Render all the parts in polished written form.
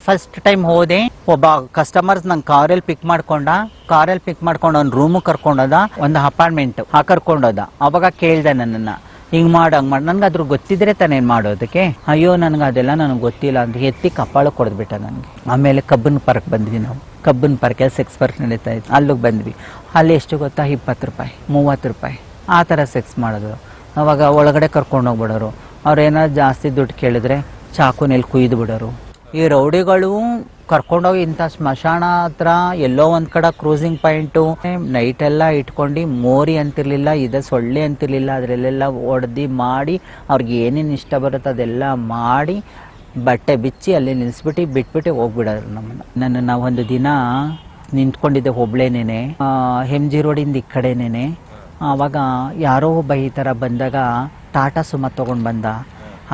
First time ಹೋದೆ, ಒಬ್ಬ customers ನಂಗೆ ಕಾರಲ್ಲಿ ಪಿಕ್ ಮಾಡ್ಕೊಂಡು ಅವ್ನ ರೂಮ್ ಕರ್ಕೊಂಡೋದ, ಒಂದು ಅಪಾರ್ಟ್ಮೆಂಟ್ ಕರ್ಕೊಂಡೋದ. ಅವಾಗ ಕೇಳ್ದೆ ನನ್ನನ್ನ, ಹಿಂಗ್ ಮಾಡು ಹಂಗ್ ಮಾಡಿ. ನನ್ಗೆ ಅದ್ರ ಗೊತ್ತಿದ್ರೆ ತಾನೇನ್ ಮಾಡೋದಕ್ಕೆ. ಅಯ್ಯೋ ನನ್ಗೆ ಅದೆಲ್ಲ ನನಗೆ ಗೊತ್ತಿಲ್ಲ ಅಂತ ಎತ್ತಿ ಕಪಾಳ ಕೊಡ್ಬಿಟ್ಟ ನನಗೆ. ಆಮೇಲೆ ಕಬ್ಬನ್ ಪಾರ್ಕ್ ಬಂದ್ವಿ ನಾವು. ಕಬ್ಬನ್ ಪಾರ್ಕ್ ಸೆಕ್ಸ್ ಪಾರ್ಕ್ ನಡೀತಾ ಇತ್ತು, ಅಲ್ಲಿಗೆ ಬಂದ್ವಿ. ಅಲ್ಲಿ ಎಷ್ಟು ಗೊತ್ತಾ, 20 ರೂಪಾಯಿ 30 ರೂಪಾಯಿ ಆ ಥರ ಸೆಕ್ಸ್ ಮಾಡಿದ್ರು. ಅವಾಗ ಒಳಗಡೆ ಕರ್ಕೊಂಡು ಹೋಗ್ಬಿಡೋರು. ಅವ್ರು ಏನಾದ್ರು ಜಾಸ್ತಿ ದುಡ್ಡು ಕೇಳಿದ್ರೆ ಚಾಕುನಲ್ಲಿ ಕುಯ್ದು ಬಿಡೋರು. ಈ ರೌಡಿಗಳು ಕರ್ಕೊಂಡೋಗಿ ಇಂಥ ಸ್ಮಶಾನ ಹತ್ರ ಎಲ್ಲೋ ಒಂದ್ ಕಡೆ ಕ್ರೂಸಿಂಗ್ ಪಾಯಿಂಟು ನೈಟ್ ಎಲ್ಲ ಇಟ್ಕೊಂಡು ಮೋರಿ ಅಂತಿರ್ಲಿಲ್ಲ, ಇದೆ ಸೊಳ್ಳೆ ಅಂತಿರ್ಲಿಲ್ಲ, ಅದ್ರಲ್ಲೆಲ್ಲ ಹೊಡೆದಿ ಮಾಡಿ ಅವ್ರಿಗೆ ಏನೇನು ಇಷ್ಟ ಬರುತ್ತೆ ಅದೆಲ್ಲ ಮಾಡಿ ಬಟ್ಟೆ ಬಿಚ್ಚಿ ಅಲ್ಲಿ ನಿಲ್ಲಿಸ್ಬಿಟ್ಟು ಬಿಟ್ಬಿಟ್ಟು ಹೋಗ್ಬಿಡೋರು ನಮ್ಮನ್ನು. ನಾವು ಒಂದು ದಿನ ನಿಂತ್ಕೊಂಡಿದ್ದೆ ಒಬ್ಳೇನೇನೆ, MG ರೋಡಿಂದ ಈ ಕಡೆನೇನೆ. ಆವಾಗ ಯಾರೋ ಒಬ್ಬ ಈ ಥರ ಬಂದಾಗ ಟಾಟಾ ಸುಮ ತೊಗೊಂಡು ಬಂದ.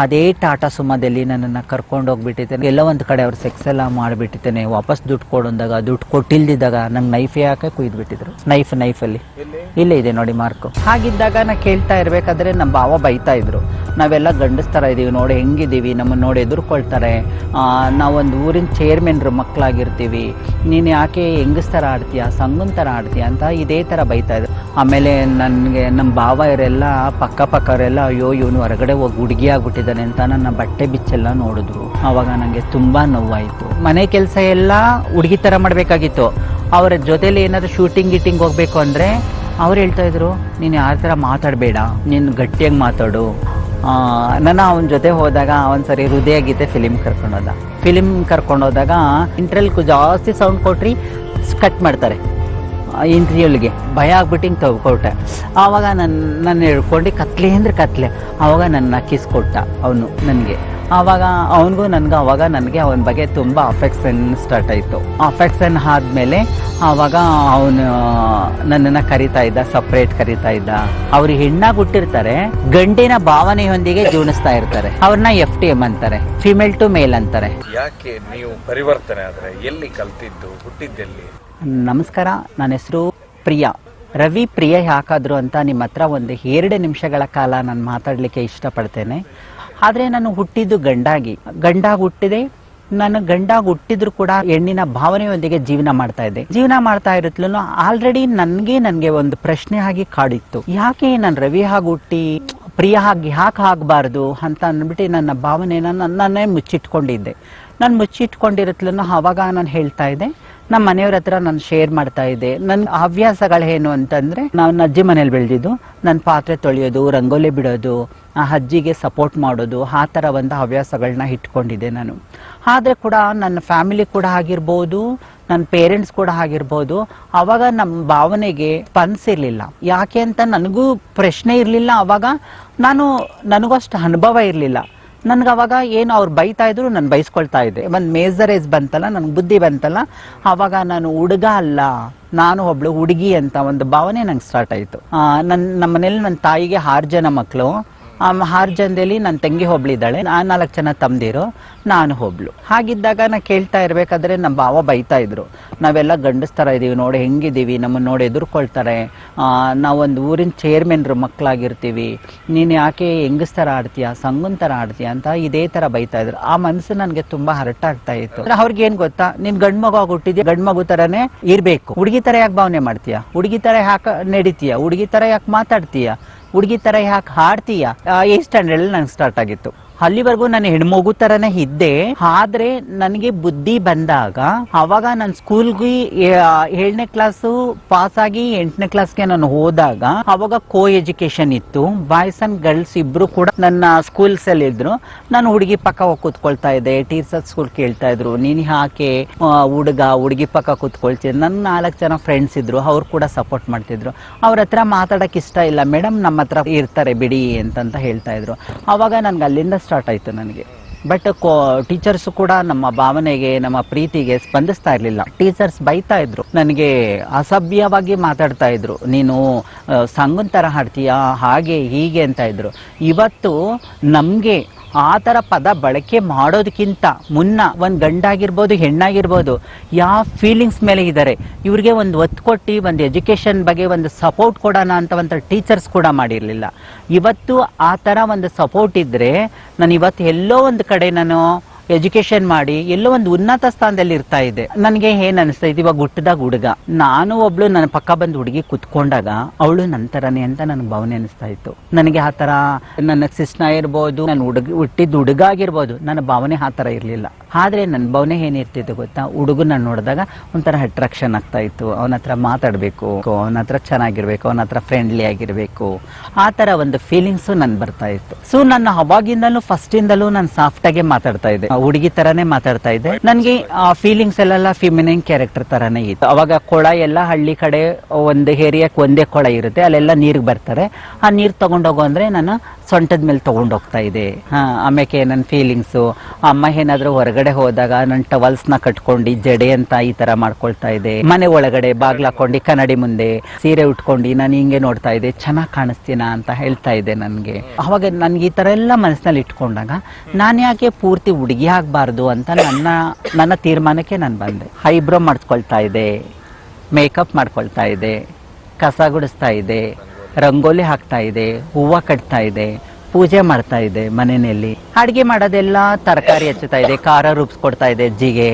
ಅದೇ ಟಾಟಾ ಸುಮದಲ್ಲಿ ನನ್ನನ್ನು ಕರ್ಕೊಂಡು ಹೋಗ್ಬಿಟ್ಟಿದ್ದೇನೆ. ಎಲ್ಲ ಒಂದು ಕಡೆ ಅವ್ರು ಸೆಕ್ಸ್ ಎಲ್ಲ ಮಾಡಿಬಿಟ್ಟಿದ್ದೇನೆ. ವಾಪಸ್ ದುಡ್ಡು ಕೊಡೋದಾಗ ದುಡ್ಡು ಕೊಟ್ಟಿಲ್ದಿದ್ದಾಗ ನಂಗೆ ನೈಫ್ ಯಾಕೆ ಕುಯ್ದುಬಿಟ್ಟಿದ್ರು. ನೈಫಲ್ಲಿ ಇಲ್ಲೇ ಇದೆ ನೋಡಿ ಮಾರ್ಕು. ಹಾಗಿದ್ದಾಗ ನಾ ಕೇಳ್ತಾ ಇರ್ಬೇಕಾದ್ರೆ ನಮ್ಮ ಭಾವ ಬೈತಾ ಇದ್ರು, ನಾವೆಲ್ಲ ಗಂಡಸ್ತರ ಇದೀವಿ ನೋಡಿ, ಹೆಂಗಿದ್ದೀವಿ, ನಮ್ಮನ್ನು ನೋಡಿ ಎದುರ್ಕೊಳ್ತಾರೆ, ನಾವೊಂದು ಊರಿನ ಚೇರ್ಮನ್ರು ಮಕ್ಕಳಾಗಿರ್ತೀವಿ, ನೀನು ಯಾಕೆ ಹೆಂಗಸ್ತರ ಆಡ್ತೀಯ, ಸಂಗನ್ ಥರ ಆಡ್ತೀಯ ಅಂತ ಇದೇ ಥರ ಬೈತಾ ಇದ್ರು. ಆಮೇಲೆ ನನಗೆ ನಮ್ಮ ಭಾವ ಇವರೆಲ್ಲ ಪಕ್ಕವರೆಲ್ಲ ಅಯ್ಯೋ ಇವನು ಹೊರಗಡೆ ಹೋಗಿ ಹುಡುಗಿ ಆಗ್ಬಿಟ್ಟಿದ್ದಾನೆ ಅಂತ ನನ್ನ ಬಟ್ಟೆ ಬಿಚ್ಚೆಲ್ಲ ನೋಡಿದ್ರು. ಆವಾಗ ನನಗೆ ತುಂಬ ನೋವಾಯಿತು. ಮನೆ ಕೆಲಸ ಎಲ್ಲ ಹುಡುಗಿ ಥರ ಮಾಡಬೇಕಾಗಿತ್ತು. ಅವರ ಜೊತೆಲಿ ಏನಾದರೂ ಶೂಟಿಂಗ್ ಹೋಗಬೇಕು ಅಂದರೆ ಅವ್ರು ಹೇಳ್ತಾ ಇದ್ರು, ನೀನು ಯಾರ ಥರ ಮಾತಾಡಬೇಡ, ನೀನು ಗಟ್ಟಿಯಾಗಿ ಮಾತಾಡು. ನಾನು ಅವನ ಜೊತೆ ಹೋದಾಗ ಒಂದ್ಸರಿ ಹೃದಯ ಗೀತೆ ಫಿಲಿಮ್ ಕರ್ಕೊಂಡೋದಾಗ ಇಂಟ್ರಲ್ಗೂ ಜಾಸ್ತಿ ಸೌಂಡ್ ಕೊಟ್ರಿ ಕಟ್ ಮಾಡ್ತಾರೆ. ಇಂಟರ್ವ್ಯೂಲ್ಗೆ ಭಯ ಆಗ್ಬಿಟ್ಟು ಹಿಂಗೆ ತಗೊಟ್ಟೆ. ಆವಾಗ ನನ್ನ ಹೇಳ್ಕೊಂಡು ಕತ್ಲೆ ಆವಾಗ ನನ್ನ ಕಿಸ್ ಕೊಟ್ಟ ಅವನು ನನಗೆ. ಆವಾಗ ಅವನಿಗೂ ನನಗೆ ಅವನ ಬಗ್ಗೆ ತುಂಬ ಅಫೆಕ್ಷನ್ ಸ್ಟಾರ್ಟ್ ಆಯಿತು. ಅಫೆಕ್ಷನ್ ಆದಮೇಲೆ ಆವಾಗ ಅವನು ನನ್ನನ್ನು ಸಪ್ರೇಟ್ ಕರಿತಾ ಇದ್ದ. ಅವ್ರು ಹೆಣ್ಣಾಗಿ ಹುಟ್ಟಿರ್ತಾರೆ, ಗಂಡಿನ ಭಾವನೆಯೊಂದಿಗೆ ಜೀವನಿಸ್ತಾ ಇರ್ತಾರೆ. ಅವ್ರನ್ನ FTM ಅಂತಾರೆ, ಫಿಮೇಲ್ ಟು ಮೇಲ್ ಅಂತಾರೆ. ಯಾಕೆ ನೀವು ಪರಿವರ್ತನೆ ಆದರೆ ಎಲ್ಲಿ ಕಲ್ತಿದ್ದು, ಹುಟ್ಟಿದ್ದೆಲ್ಲಿ? ನಮಸ್ಕಾರ, ನನ್ನ ಹೆಸರು ಪ್ರಿಯಾ. ರವಿ ಪ್ರಿಯ ಯಾಕಾದ್ರು ಅಂತ ನಿಮ್ಮ ಹತ್ರ ಒಂದು 2 ನಿಮಿಷಗಳ ಕಾಲ ನಾನು ಮಾತಾಡಲಿಕ್ಕೆ ಇಷ್ಟಪಡ್ತೇನೆ. ಆದರೆ ನಾನು ಹುಟ್ಟಿದ್ದು ಗಂಡಾಗಿ ಹುಟ್ಟಿದೆ. ನಾನು ಗಂಡಾಗಿ ಹುಟ್ಟಿದ್ರು ಕೂಡ ಹೆಣ್ಣಿನ ಭಾವನೆಯೊಂದಿಗೆ ಜೀವನ ಮಾಡ್ತಾ ಇರುತ್ತಲೂ ಆಲ್ರೆಡಿ ನನಗೆ ಒಂದು ಪ್ರಶ್ನೆ ಆಗಿ ಕಾಡಿತ್ತು, ಯಾಕೆ ನಾನು ರವಿ ಆಗಿ ಹುಟ್ಟಿ ಪ್ರಿಯ ಆಗಿ ಯಾಕೆ ಆಗಬಾರ್ದು ಅಂತ ಅಂದ್ಬಿಟ್ಟು ನನ್ನ ಭಾವನೆನ ನನ್ನೇ ಮುಚ್ಚಿಟ್ಕೊಂಡಿದ್ದೆ. ನಾನು ಮುಚ್ಚಿಟ್ಕೊಂಡಿರುತ್ತಲೂ ಆವಾಗ ನಾನು ಹೇಳ್ತಾ ಇದ್ದೆ, ನಮ್ಮ ಮನೆಯವ್ರ ಹತ್ರ ನಾನು ಶೇರ್ ಮಾಡ್ತಾ ಇದ್ದೆ. ನನ್ನ ಹವ್ಯಾಸಗಳೇನು ಅಂತಂದ್ರೆ, ನಾನು ಅಜ್ಜಿ ಮನೇಲಿ ಬೆಳೆದಿದ್ದು, ನನ್ನ ಪಾತ್ರೆ ತೊಳೆಯೋದು, ರಂಗೋಲಿ ಬಿಡೋದು, ಆ ಅಜ್ಜಿಗೆ ಸಪೋರ್ಟ್ ಮಾಡೋದು, ಆ ಥರ ಒಂದು ಹವ್ಯಾಸಗಳನ್ನ ಇಟ್ಕೊಂಡಿದ್ದೆ ನಾನು. ಆದರೆ ಕೂಡ ನನ್ನ ಫ್ಯಾಮಿಲಿ ಕೂಡ ಆಗಿರ್ಬೋದು, ನನ್ನ ಪೇರೆಂಟ್ಸ್ ಕೂಡ ಆಗಿರ್ಬೋದು, ಅವಾಗ ನಮ್ಮ ಭಾವನೆಗೆ ಸ್ಪಂದಿಸಿರ್ಲಿಲ್ಲ. ಯಾಕೆ ಅಂತ ನನಗೂ ಪ್ರಶ್ನೆ ಇರಲಿಲ್ಲ. ಅವಾಗ ನನಗೂ ಅಷ್ಟು ಅನುಭವ ಇರಲಿಲ್ಲ. ನನ್ಗೆ ಅವಾಗ ಏನು ಅವ್ರು ಬೈತಾ ಇದ್ರು, ನಾನು ಬೈಸ್ಕೊಳ್ತಾ ಇದ್ದೆ. ಒಂದು ಮೇಜರ್ ಏಜ್ ಬಂತಲ್ಲ, ನನಗೆ ಬುದ್ಧಿ ಬಂತಲ್ಲ, ಅವಾಗ ನಾನು ಹುಡುಗ ಅಲ್ಲ, ನಾನು ಒಬ್ಳು ಹುಡುಗಿ ಅಂತ ಒಂದು ಭಾವನೆ ನಂಗೆ ಸ್ಟಾರ್ಟ್ ಆಯಿತು. ನಮ್ಮ ಮನೇಲಿ ನನ್ನ ತಾಯಿಗೆ 6 ಜನ ಮಕ್ಕಳು. 6 ಜನದಲ್ಲಿ ನನ್ನ ತಂಗಿ ಒಬ್ಳಿದ್ದಾಳೆ, 4 ಜನ ತಮ್ಮದಿರು, ನಾನು ಒಬ್ಳು. ಹಾಗಿದ್ದಾಗ ನಾ ಕೇಳ್ತಾ ಇರ್ಬೇಕಾದ್ರೆ ನಮ್ಮ ಭಾವ ಬೈತಾ ಇದ್ರು, ನಾವೆಲ್ಲ ಗಂಡಸ್ತರ ಇದೀವಿ ನೋಡಿ, ಹೆಂಗಿದ್ದೀವಿ, ನಮ್ಮನ್ನು ನೋಡಿ ಎದುರ್ಕೊಳ್ತಾರೆ, ನಾವೊಂದು ಊರಿನ ಚೇರ್ಮನ್ರು ಮಕ್ಕಳಾಗಿರ್ತೀವಿ, ನೀನು ಯಾಕೆ ಹೆಂಗಸ್ತರ ಆಡ್ತೀಯ, ಸಂಗನ್ ಥರ ಆಡ್ತೀಯ ಅಂತ ಇದೇ ಥರ ಬೈತಾ ಇದ್ರು. ಆ ಮನಸ್ಸು ನನಗೆ ತುಂಬಾ ಹರ್ಟ್ ಆಗ್ತಾ ಇತ್ತು. ಅವ್ರಿಗೆ ಏನ್ ಗೊತ್ತಾ, ನೀನ್ ಗಂಡ್ ಮಗು ಆಗಿ ಹುಟ್ಟಿದ್ಯಾ, ಗಂಡ್ ಮಗು ಥರನೇ ಇರಬೇಕು, ಹುಡುಗಿ ಥರ ಯಾಕೆ ಭಾವನೆ ಮಾಡ್ತೀಯ, ಹುಡುಗಿ ಥರ ಯಾಕೆ ನಡೀತೀಯ, ಹುಡುಗಿ ಥರ ಯಾಕೆ ಮಾತಾಡ್ತೀಯ, ಹುಡುಗಿ ಥರ ಯಾಕೆ ಹಾಡ್ತೀಯ. 8th ಸ್ಟ್ಯಾಂಡರ್ಡ್ ನಂಗೆ ಸ್ಟಾರ್ಟ್ ಆಗಿತ್ತು. ಅಲ್ಲಿವರೆಗೂ ನಾನು ಹೆಣ್ಮಗು ತರನೇ ಇದ್ದೆ. ಆದ್ರೆ ನನಗೆ ಬುದ್ಧಿ ಬಂದಾಗ ಅವಾಗ ನಾನು ಸ್ಕೂಲ್ಗೆ 7ನೇ ಕ್ಲಾಸು ಪಾಸ್ ಆಗಿ 8ನೇ ಕ್ಲಾಸ್ಗೆ ನಾನು ಹೋದಾಗ ಅವಾಗ ಕೋ ಎಜುಕೇಶನ್ ಇತ್ತು. ಬಾಯ್ಸ್ ಅಂಡ್ ಗರ್ಲ್ಸ್ ಇಬ್ರು ಕೂಡ ನನ್ನ ಸ್ಕೂಲ್ಸ್ ಅಲ್ಲಿ ಇದ್ರು. ನಾನು ಹುಡುಗಿ ಪಕ್ಕ ಹೋಗಿ ಕೂತ್ಕೊಳ್ತಾ ಇದ್ದೆ. ಟೀಚರ್ಸ್ ಸ್ಕೂಲ್ ಕೇಳ್ತಾ ಇದ್ರು, ನೀನ್ ಯಾಕೆ ಹುಡುಗಿ ಪಕ್ಕ ಕೂತ್ಕೊಳ್ತಿದ್ರು. ನನ್ನ 4 ಜನ ಫ್ರೆಂಡ್ಸ್ ಇದ್ರು, ಅವ್ರು ಕೂಡ ಸಪೋರ್ಟ್ ಮಾಡ್ತಿದ್ರು. ಅವ್ರ ಹತ್ರ ಮಾತಾಡಕ್ ಇಷ್ಟ ಇಲ್ಲ ಮೇಡಮ್, ನಮ್ಮ ಹತ್ರ ಇರ್ತಾರೆ ಬಿಡಿ ಅಂತ ಹೇಳ್ತಾ ಇದ್ರು. ಅವಾಗ ನನ್ಗೆ ಅಲ್ಲಿಂದ ಸ್ಟಾರ್ಟ್ ಆಯ್ತು ನನಗೆ. ಬಟ್ ಟೀಚರ್ಸ್ ಕೂಡ ನಮ್ಮ ಭಾವನೆಗೆ, ನಮ್ಮ ಪ್ರೀತಿಗೆ ಸ್ಪಂದಿಸ್ತಾ ಇರ್ಲಿಲ್ಲ. ಟೀಚರ್ಸ್ ಬೈತಾ ಇದ್ರು, ನನಗೆ ಅಸಭ್ಯವಾಗಿ ಮಾತಾಡ್ತಾ ಇದ್ರು, ನೀನು ಸಂಗನ್ ತರ ಹಾಡ್ತೀಯಾ, ಹಾಗೆ ಹೀಗೆ ಅಂತ ಇದ್ರು. ಇವತ್ತು ನಮ್ಗೆ ಆ ಥರ ಪದ ಬಳಕೆ ಮಾಡೋದಕ್ಕಿಂತ ಮುನ್ನ ಒಂದು ಗಂಡಾಗಿರ್ಬೋದು ಹೆಣ್ಣಾಗಿರ್ಬೋದು ಯಾವ ಫೀಲಿಂಗ್ಸ್ ಮೇಲೆ ಇದ್ದಾರೆ ಇವ್ರಿಗೆ ಒಂದು ಒತ್ತು ಕೊಟ್ಟು ಒಂದು ಎಜುಕೇಷನ್ ಬಗ್ಗೆ ಒಂದು ಸಪೋರ್ಟ್ ಕೊಡೋಣ ಅಂತ ಒಂದು ಟೀಚರ್ಸ್ ಕೂಡ ಮಾಡಿರಲಿಲ್ಲ. ಇವತ್ತು ಆ ಥರ ಒಂದು ಸಪೋರ್ಟ್ ಇದ್ದರೆ ನಾನು ಇವತ್ತು ಎಲ್ಲೋ ಒಂದು ಕಡೆ ನಾನು ಎಜುಕೇಶನ್ ಮಾಡಿ ಎಲ್ಲೋ ಒಂದು ಉನ್ನತ ಸ್ಥಾನದಲ್ಲಿ ಇರ್ತಾ ಇದೆ. ನನಗೆ ಏನ್ ಅನಿಸ್ತಾ ಇದೆ, ಇವಾಗ ಹುಟ್ಟದಾಗ ಹುಡುಗ, ನಾನು ಒಬ್ಳು ನನ್ನ ಪಕ್ಕ ಬಂದು ಹುಡುಗಿ ಕುತ್ಕೊಂಡಾಗ ಅವಳು ನಂತರನೇ ಅಂತ ನನಗೆ ಭಾವನೆ ಅನಿಸ್ತಾ ಇತ್ತು. ನನಗೆ ಆ ತರ ನನ್ನ ಶಿಸ್ನ ಇರ್ಬೋದು, ನಾನು ಹುಟ್ಟಿದ ಹುಡುಗ ಆಗಿರ್ಬೋದು, ನನ್ನ ಭಾವನೆ ಆ ತರ ಇರ್ಲಿಲ್ಲ. ಆದ್ರೆ ನನ್ನ ಭಾವನೆ ಏನಿರ್ತಿತ್ತು ಗೊತ್ತಾ, ಹುಡುಗನ ನೋಡಿದಾಗ ಒಂಥರ ಅಟ್ರಾಕ್ಷನ್ ಆಗ್ತಾ ಇತ್ತು. ಅವನ ಹತ್ರ ಮಾತಾಡ್ಬೇಕು, ಅವನ ಹತ್ರ ಚೆನ್ನಾಗಿರ್ಬೇಕು, ಅವನ ಹತ್ರ ಫ್ರೆಂಡ್ಲಿ ಆಗಿರ್ಬೇಕು, ಆ ತರ ಒಂದು ಫೀಲಿಂಗ್ಸ್ ನನ್ ಬರ್ತಾ ಇತ್ತು. ಸೊ ನನ್ನ ಅವಾಗಿಂದಲೂ ಫಸ್ಟ್ ಇಂದಲೂ ನಾನು ಸಾಫ್ಟ್ ಆಗಿ ಮಾತಾಡ್ತಾ ಇದ್ದೆ, ಹುಡುಗಿ ತರಾನೇ ಮಾತಾಡ್ತಾ ಇದ್ದೆ. ನನ್ಗೆ ಆ ಫೀಲಿಂಗ್ಸ್ ಎಲ್ಲ ಫಿಮಿನೈನ್ ಕ್ಯಾರೆಕ್ಟರ್ ತರಾನೇ ಇತ್ತು. ಅವಾಗ ಕೊಳ ಎಲ್ಲ ಹಳ್ಳಿ ಕಡೆ ಒಂದು ಏರಿಯಾಕ್ ಒಂದೇ ಕೊಳ ಇರುತ್ತೆ, ಅಲ್ಲೆಲ್ಲ ನೀರಿಗೆ ಬರ್ತಾರೆ. ಆ ನೀರ್ ತಗೊಂಡೋಗೋ ಅಂದ್ರೆ ನಾನು ಸೊಂಟದ ಮೇಲೆ ತಗೊಂಡೋಗ್ತಾ ಇದೆ. ಆಮೇಲೆ ನನ್ನ ಫೀಲಿಂಗ್ಸು, ಅಮ್ಮ ಏನಾದ್ರು ಹೊರಗಡೆ ಹೋದಾಗ ನನ್ನ ಟವಲ್ಸ್ ನ ಕಟ್ಕೊಂಡು ಜಡೆ ಅಂತ ಈ ತರ ಮಾಡ್ಕೊಳ್ತಾ ಇದೆ. ಮನೆ ಒಳಗಡೆ ಬಾಗ್ಲ ಹಾಕೊಂಡು ಕನ್ನಡಿ ಮುಂದೆ ಸೀರೆ ಉಟ್ಕೊಂಡು ನಾನು ಹಿಂಗೆ ನೋಡ್ತಾ ಇದ್ದೆ, ಚೆನ್ನಾಗಿ ಕಾಣಿಸ್ತೀನ ಅಂತ ಹೇಳ್ತಾ ಇದ್ದೆ ನನ್ಗೆ. ಅವಾಗ ನನ್ಗೆ ಈ ತರ ಎಲ್ಲ ಮನಸ್ಸಿನಲ್ಲಿ ಇಟ್ಕೊಂಡಾಗ ನಾನು ಯಾಕೆ ಪೂರ್ತಿ ಹುಡುಗಿ ಆಗ್ಬಾರ್ದು ಅಂತ ನನ್ನ ತೀರ್ಮಾನಕ್ಕೆ ನಾನು ಬಂದೆ. ಐಬ್ರೋ ಮಾಡಿಸ್ಕೊಳ್ತಾ ಇದೆ, ಮೇಕಪ್ ಮಾಡ್ಕೊಳ್ತಾ ಇದೆ, ಕಸ ಗುಡಿಸ್ತಾ ಇದೆ, ರಂಗೋಲಿ ಹಾಕ್ತಾ ಇದೆ, ಹೂವ ಕಟ್ತಾ ಇದೆ, ಪೂಜೆ ಮಾಡ್ತಾ ಇದೆ, ಮನೆಯಲ್ಲಿ ಅಡಿಗೆ ಮಾಡೋದೆಲ್ಲ ತರಕಾರಿ ಹೆಚ್ಚುತ್ತಾ ಇದೆ, ಖಾರ ರೂಪಿಸ್ಕೊಡ್ತಾ ಇದೆ ಅಜ್ಜಿಗೆ,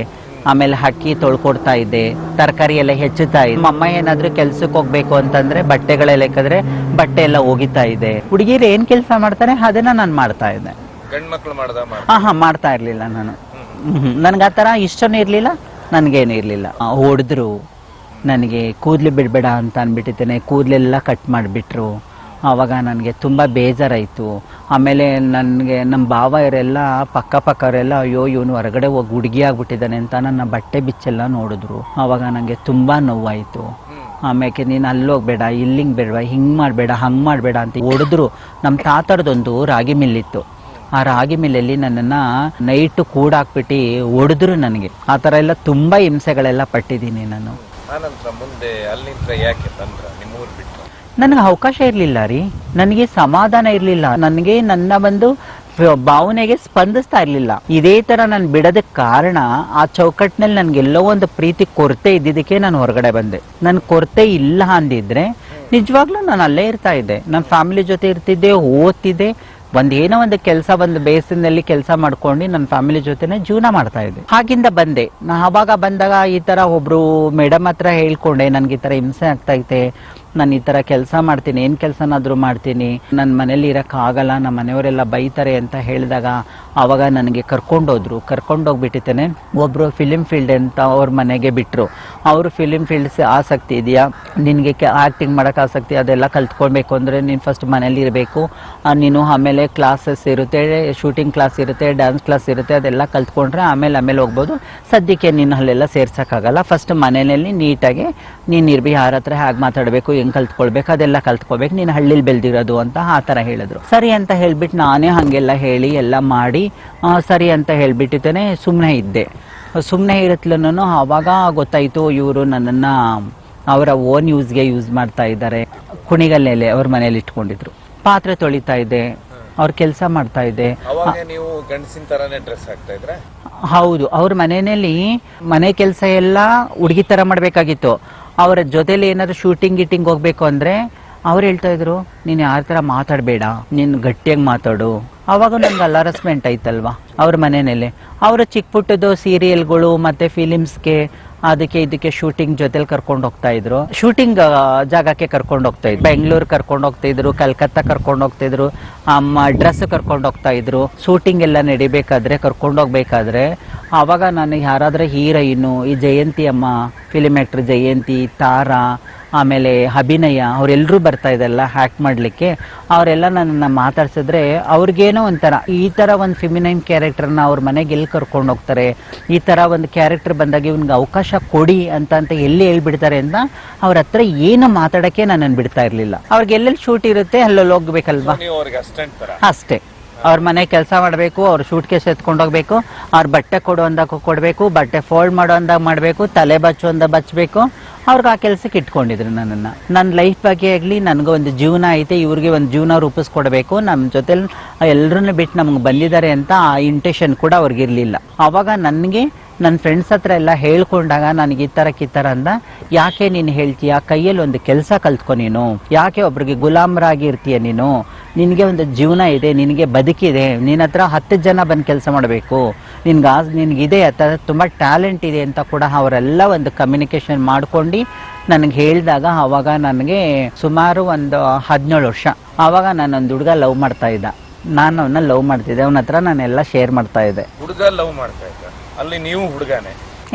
ಆಮೇಲೆ ಅಕ್ಕಿ ತೊಳ್ಕೊಡ್ತಾ ಇದೆ, ತರಕಾರಿ ಎಲ್ಲ ಹೆಚ್ಚುತ್ತಾ ಇದೆ. ಅಮ್ಮ ಏನಾದ್ರೂ ಕೆಲ್ಸಕ್ಕೆ ಹೋಗ್ಬೇಕು ಅಂತಂದ್ರೆ ಬಟ್ಟೆಗಳೆಲ್ಲ ಇಕ್ಕಿದ್ರೆ ಬಟ್ಟೆ ಎಲ್ಲ ಒಗಿತಾ ಇದೆ. ಹುಡುಗಿರು ಏನ್ ಕೆಲಸ ಮಾಡ್ತಾರೆ ಅದನ್ನ ನಾನು ಮಾಡ್ತಾ ಇದ್ದೆ. ಗಂಡ್ಮಕ್ಳು ಮಾಡ್ತಾ ಇರ್ಲಿಲ್ಲ ನಾನು. ನನ್ಗೆ ಆ ತರ ಇಷ್ಟನೂ ಇರ್ಲಿಲ್ಲ, ನನ್ಗೇನು ಇರ್ಲಿಲ್ಲ. ಹೊಡೆದ್ರು, ನನಗೆ ಕೂದಲು ಬಿಡಬೇಡ ಅಂತ ಅಂದ್ಬಿಟ್ಟಿದ್ದೇನೆ, ಕೂದಲೆಲ್ಲ ಕಟ್ ಮಾಡಿಬಿಟ್ರು. ಆವಾಗ ನನಗೆ ತುಂಬ ಬೇಜಾರಾಯಿತು. ಆಮೇಲೆ ನನಗೆ ನಮ್ಮ ಭಾವ ಇವರೆಲ್ಲ ಪಕ್ಕವರೆಲ್ಲ ಅಯ್ಯೋ ಇವನು ಹೊರಗಡೆ ಹೋಗಿ ಹುಡುಗಿ ಆಗ್ಬಿಟ್ಟಿದ್ದಾನೆ ಅಂತ ನನ್ನ ಬಟ್ಟೆ ಬಿಚ್ಚೆಲ್ಲ ನೋಡಿದ್ರು. ಆವಾಗ ನನಗೆ ತುಂಬ ನೋವಾಯಿತು. ಆಮೇಲೆ ನೀನು ಅಲ್ಲೋಗ್ಬೇಡ, ಇಲ್ಲಿಂಗ್ ಬೇಡವಾ, ಹಿಂಗೆ ಮಾಡಬೇಡ, ಹಂಗೆ ಮಾಡಬೇಡ ಅಂತ ಹೊಡೆದ್ರು. ನಮ್ಮ ತಾತರದೊಂದು ರಾಗಿ ಮಿಲ್ಲಿತ್ತು. ಆ ರಾಗಿ ಮಿಲ್ಲಲ್ಲಿ ನನ್ನನ್ನು ನೈಟು ಕೂಡಾಕ್ಬಿಟ್ಟು ಹೊಡೆದ್ರು. ನನಗೆ ಆ ಥರ ಎಲ್ಲ ತುಂಬ ಹಿಂಸೆಗಳೆಲ್ಲ ಪಟ್ಟಿದ್ದೀನಿ ನಾನು. ಮುಂದೆ ಅಲ್ಲಿಂದ ಯಾಕೆ ಬಂದ್ರ ನಿಮ್ಮೂರು ಬಿಟ್ಟು? ನನಗೆ ಅವಕಾಶ ಇರಲಿಲ್ಲ ರೀ, ನನಗೆ ಸಮಾಧಾನ ಇರಲಿಲ್ಲ, ನನಗೆ ನನ್ನ ಒಂದು ಭಾವನೆಗೆ ಸ್ಪಂದಿಸ್ತಾ ಇರ್ಲಿಲ್ಲ. ಇದೇ ತರ ನಾನು ಬಿಡೋದಕ್ಕೆ ಕಾರಣ ಆ ಚೌಕಟ್ಟಿನಲ್ಲಿ ನನ್ಗೆಲ್ಲೋ ಒಂದು ಪ್ರೀತಿ ಕೊರತೆ ಇದ್ದಿದ್ದಕ್ಕೆ ನಾನು ಹೊರಗಡೆ ಬಂದೆ. ನನ್ ಕೊರತೆ ಇಲ್ಲ ಅಂದಿದ್ರೆ ನಿಜವಾಗ್ಲೂ ನಾನು ಅಲ್ಲೇ ಇರ್ತಾ ಇದ್ದೆ, ನನ್ನ ಫ್ಯಾಮಿಲಿ ಜೊತೆ ಇರ್ತಿದ್ದೆ, ಓದ್ತಿದ್ದೆ, ಏನೋ ಒಂದು ಕೆಲಸ, ಒಂದು ಬೇಸಿನಲ್ಲಿ ಕೆಲಸ ಮಾಡ್ಕೊಂಡು ನನ್ನ ಫ್ಯಾಮಿಲಿ ಜೊತೆನೆ ಜೀವನ ಮಾಡ್ತಾ ಇದ್ದೆ. ಹಾಗಿಂದ ಬಂದೆ. ಆವಾಗ ಬಂದಾಗ ಈ ತರ ಒಬ್ರು ಮೇಡಮ್ ಹತ್ರ ಹೇಳ್ಕೊಂಡೆ, ನನ್ಗೆ ಈ ತರ ಹಿಂಸೆ ಆಗ್ತಾ ಐತೆ, ನಾನು ಈ ತರ ಕೆಲಸ ಮಾಡ್ತೀನಿ, ಏನ್ ಕೆಲಸನಾದ್ರೂ ಮಾಡ್ತೀನಿ, ನನ್ನ ಮನೇಲಿ ಇರಕ್ ಆಗಲ್ಲ, ನಮ್ಮ ಮನೆಯವರೆಲ್ಲ ಬೈತಾರೆ ಅಂತ ಹೇಳಿದಾಗ ಅವಾಗ ನನಗೆ ಕರ್ಕೊಂಡೋಗ್ಬಿಟ್ಟಿದ್ದೇನೆ. ಒಬ್ರು ಫಿಲಿಂ ಫೀಲ್ಡ್ ಅಂತ ಅವ್ರ ಮನೆಗೆ ಬಿಟ್ರು. ಅವರು ಫಿಲಿಂ ಫೀಲ್ಡ್ ಆಸಕ್ತಿ ಇದೆಯಾ ನಿನ್ಗೆ, ಆಕ್ಟಿಂಗ್ ಮಾಡಕ್ ಆಸಕ್ತಿ, ಅದೆಲ್ಲ ಕಲ್ತ್ಕೊಳ್ಬೇಕು ಅಂದ್ರೆ ನೀನ್ ಫಸ್ಟ್ ಮನೇಲಿ ಇರಬೇಕು, ನೀನು ಆಮೇಲೆ ಕ್ಲಾಸಸ್ ಇರುತ್ತೆ, ಶೂಟಿಂಗ್ ಕ್ಲಾಸ್ ಇರುತ್ತೆ, ಡ್ಯಾನ್ಸ್ ಕ್ಲಾಸ್ ಇರುತ್ತೆ, ಅದೆಲ್ಲ ಕಲ್ತ್ಕೊಂಡ್ರೆ ಆಮೇಲೆ ಹೋಗ್ಬೋದು. ಸದ್ಯಕ್ಕೆ ನೀನು ಅಲ್ಲೆಲ್ಲ ಸೇರ್ಸಕ್ಕಾಗಲ್ಲ, ಫಸ್ಟ್ ಮನೆಯಲ್ಲಿ ನೀಟಾಗಿ ನೀನ್ ಇರ್ಬಿ, ಯಾರ ಹತ್ರ ಹೇಗೆ ಮಾತಾಡ್ಬೇಕು, ಹೆಂಗ್ ಕಲ್ತ್ಕೊಳ್ಬೇಕು ಅದೆಲ್ಲ ಕಲ್ತ್ಕೊಳ್ಬೇಕು, ನೀನು ಹಳ್ಳಿಲಿ ಬೆಳೆದಿರೋದು ಅಂತ ಆ ತರ ಹೇಳಿದ್ರು. ಸರಿ ಅಂತ ಹೇಳ್ಬಿಟ್ಟು ನಾನೇ ಹಂಗೆಲ್ಲ ಹೇಳಿ ಎಲ್ಲ ಮಾಡಿ ಸರಿ ಅಂತ ಹೇಳ್ಬಿಟ್ಟಿದ್ದೇನೆ. ಸುಮ್ಮನೆ ಇದ್ದೆ. ಸುಮ್ಮನೆ ಇರತ್ಲೂ ಅವಾಗ ಗೊತ್ತಾಯ್ತು ಇವರು ನನ್ನನ್ನ ಅವರ ಓನ್ ಯೂಸ್ಗೆ ಯೂಸ್ ಮಾಡ್ತಾ ಇದ್ದಾರೆ. ಕುಣಿಗಲ್ಲೆಲೆ ಅವ್ರ ಮನೇಲಿ ಇಟ್ಕೊಂಡಿದ್ರು, ಪಾತ್ರೆ ತೊಳಿತಾ ಇದ್ದೆ, ಅವ್ರ ಕೆಲಸ ಮಾಡ್ತಾ ಇದ್ದೆ. ನೀವು ಗಂಡಸಿನ ತರಾನೇ ಡ್ರೆಸ್ ಹಾಕ್ತಾ ಇದ್ರೆ? ಹೌದು, ಅವ್ರ ಮನೆಯಲ್ಲಿ ಮನೆ ಕೆಲಸ ಎಲ್ಲ ಹುಡುಗಿ ತರ ಮಾಡ್ಬೇಕಾಗಿತ್ತು. ಅವರ ಜೊತೆಲಿ ಏನಾದ್ರು ಶೂಟಿಂಗ್ ಗಿಟಿಂಗ್ ಹೋಗ್ಬೇಕು ಅಂದ್ರೆ ಅವ್ರು ಹೇಳ್ತಾ ಇದ್ರು, ನೀನ್ ಯಾರ ತರ ಮಾತಾಡ್ಬೇಡ, ನೀನ್ ಗಟ್ಟಿಯಾಗಿ ಮಾತಾಡು. ಅವಾಗ ನನ್ಗೆ ಅಲಾರಸ್ಮೆಂಟ್ ಆಯ್ತಲ್ವಾ ಅವ್ರ ಮನೆಯಲ್ಲಿ. ಅವರು ಚಿಕ್ಕ ಪುಟ್ಟದ್ದು ಸೀರಿಯಲ್ಗಳು ಮತ್ತೆ ಫಿಲಿಮ್ಸ್ಗೆ ಅದಕ್ಕೆ ಇದಕ್ಕೆ ಶೂಟಿಂಗ್ ಜೊತೆಲಿ ಕರ್ಕೊಂಡು ಹೋಗ್ತಾ ಇದ್ರು. ಶೂಟಿಂಗ್ ಜಾಗಕ್ಕೆ ಕರ್ಕೊಂಡು ಹೋಗ್ತಾ ಇದ್ರು, ಬೆಂಗಳೂರು ಕರ್ಕೊಂಡು ಹೋಗ್ತಾ ಇದ್ರು, ಕಲ್ಕತ್ತಾ ಕರ್ಕೊಂಡು ಹೋಗ್ತಾ ಇದ್ರು, ಡ್ರೆಸ್ ಕರ್ಕೊಂಡು ಹೋಗ್ತಾ ಇದ್ರು. ಶೂಟಿಂಗ್ ಎಲ್ಲ ನಡಿಬೇಕಾದ್ರೆ ಕರ್ಕೊಂಡು ಹೋಗ್ಬೇಕಾದ್ರೆ ಆವಾಗ ನಾನು ಯಾರಾದ್ರೆ ಹೀರೋಯಿನ್ನು, ಈ ಜಯಂತಿ ಅಮ್ಮ, ಫಿಲಿಂ ಆಕ್ಟರ್ ಜಯಂತಿ, ತಾರಾ, ಆಮೇಲೆ ಅಭಿನಯ, ಅವರೆಲ್ಲರೂ ಬರ್ತಾ ಇದೆಲ್ಲ ಹ್ಯಾಕ್ ಮಾಡ್ಲಿಕ್ಕೆ. ಅವರೆಲ್ಲ ನನ್ನನ್ನು ಮಾತಾಡ್ಸಿದ್ರೆ ಅವ್ರಿಗೇನೋ ಒಂಥರ ಈ ತರ ಒಂದು ಫಿಮಿನೈನ್ ಕ್ಯಾರೆಕ್ಟರ್ನ ಅವ್ರ ಮನೆಗೆ ಎಲ್ಲಿ ಕರ್ಕೊಂಡು ಹೋಗ್ತಾರೆ, ಈ ತರ ಒಂದು ಕ್ಯಾರೆಕ್ಟರ್ ಬಂದಾಗ ಇವ್ನಿಗೆ ಅವಕಾಶ ಕೊಡಿ ಅಂತ ಎಲ್ಲಿ ಹೇಳ್ಬಿಡ್ತಾರೆ ಅಂತ ಅವ್ರ ಹತ್ರ ಏನು ಮಾತಾಡಕ್ಕೆ ನನ್ನನ್ನು ಬಿಡ್ತಾ ಇರ್ಲಿಲ್ಲ. ಅವ್ರಿಗೆ ಎಲ್ಲೆಲ್ಲಿ ಶೂಟ್ ಇರುತ್ತೆ ಅಲ್ಲಲ್ಲಿ ಹೋಗ್ಬೇಕಲ್ವಾ, ಅಷ್ಟೇ. ಅವ್ರ ಮನೆ ಕೆಲಸ ಮಾಡಬೇಕು, ಅವ್ರ ಶೂಟ್ ಕೇಸ್ ಎತ್ಕೊಂಡೋಗ್ಬೇಕು, ಅವ್ರ ಬಟ್ಟೆ ಕೊಡು ಅಂದಾಗ ಕೊಡಬೇಕು, ಬಟ್ಟೆ ಫೋಲ್ಡ್ ಮಾಡೋ ಅಂದಾಗ ಮಾಡಬೇಕು, ತಲೆ ಬಚ್ಚು ಅಂದ ಬಚ್ಚಬೇಕು. ಅವ್ರಿಗೆ ಆ ಕೆಲಸಕ್ಕೆ ಇಟ್ಕೊಂಡಿದ್ರು ನನ್ನನ್ನು. ನನ್ನ ಲೈಫ್ ಬಗ್ಗೆ ಆಗಲಿ, ನನಗೆ ಒಂದು ಜೀವನ ಐತೆ, ಇವ್ರಿಗೆ ಒಂದು ಜೀವನ ರೂಪಿಸ್ಕೊಡ್ಬೇಕು, ನಮ್ಮ ಜೊತೆಲಿ ಎಲ್ಲರನ್ನು ಬಿಟ್ಟು ನಮ್ಗೆ ಬಂದಿದ್ದಾರೆ ಅಂತ ಆ ಇಂಟೆನ್ಷನ್ ಕೂಡ ಅವ್ರಿಗಿರ್ಲಿಲ್ಲ. ಅವಾಗ ನನಗೆ ನನ್ನ ಫ್ರೆಂಡ್ಸ್ ಹತ್ರ ಎಲ್ಲ ಹೇಳ್ಕೊಂಡಾಗ ನನಗೆ ಈ ಥರ ಅಂದ, ಯಾಕೆ ನೀನು ಹೇಳ್ತೀಯ, ಕೈಯಲ್ಲಿ ಒಂದು ಕೆಲಸ ಕಲ್ತ್ಕೊ ನೀನು, ಯಾಕೆ ಒಬ್ರಿಗೆ ಗುಲಾಮರಾಗಿ ಇರ್ತೀಯ ನೀನು, ನಿನಗೆ ಒಂದು ಜೀವನ ಇದೆ, ನಿನಗೆ ಬದುಕಿದೆ, ನಿನ್ನ ಹತ್ರ 10 ಜನ ಬಂದು ಕೆಲಸ ಮಾಡಬೇಕು, ನಿನಗಿದೆ ಆ ತುಂಬ ಟ್ಯಾಲೆಂಟ್ ಇದೆ ಅಂತ ಕೂಡ ಅವರೆಲ್ಲ ಒಂದು ಕಮ್ಯುನಿಕೇಶನ್ ಮಾಡ್ಕೊಂಡು ನನಗೆ ಹೇಳಿದಾಗ, ಆವಾಗ ನನಗೆ ಸುಮಾರು ಒಂದು 17 ವರ್ಷ. ಆವಾಗ ನಾನೊಂದು ಹುಡುಗ ಲವ್ ಮಾಡ್ತಾ ಇದ್ದ, ನಾನು ಅವನ್ನ ಲವ್ ಮಾಡ್ತಿದ್ದೆ, ಅವನ ಹತ್ರ ನಾನೆಲ್ಲ ಶೇರ್ ಮಾಡ್ತಾ ಇದ್ದೆ. ಹುಡುಗ ಲವ್ ಮಾಡ್ತಾ ಇದ್ದ, ಅಲ್ಲಿ ನೀವು ಹುಡುಗನೇ?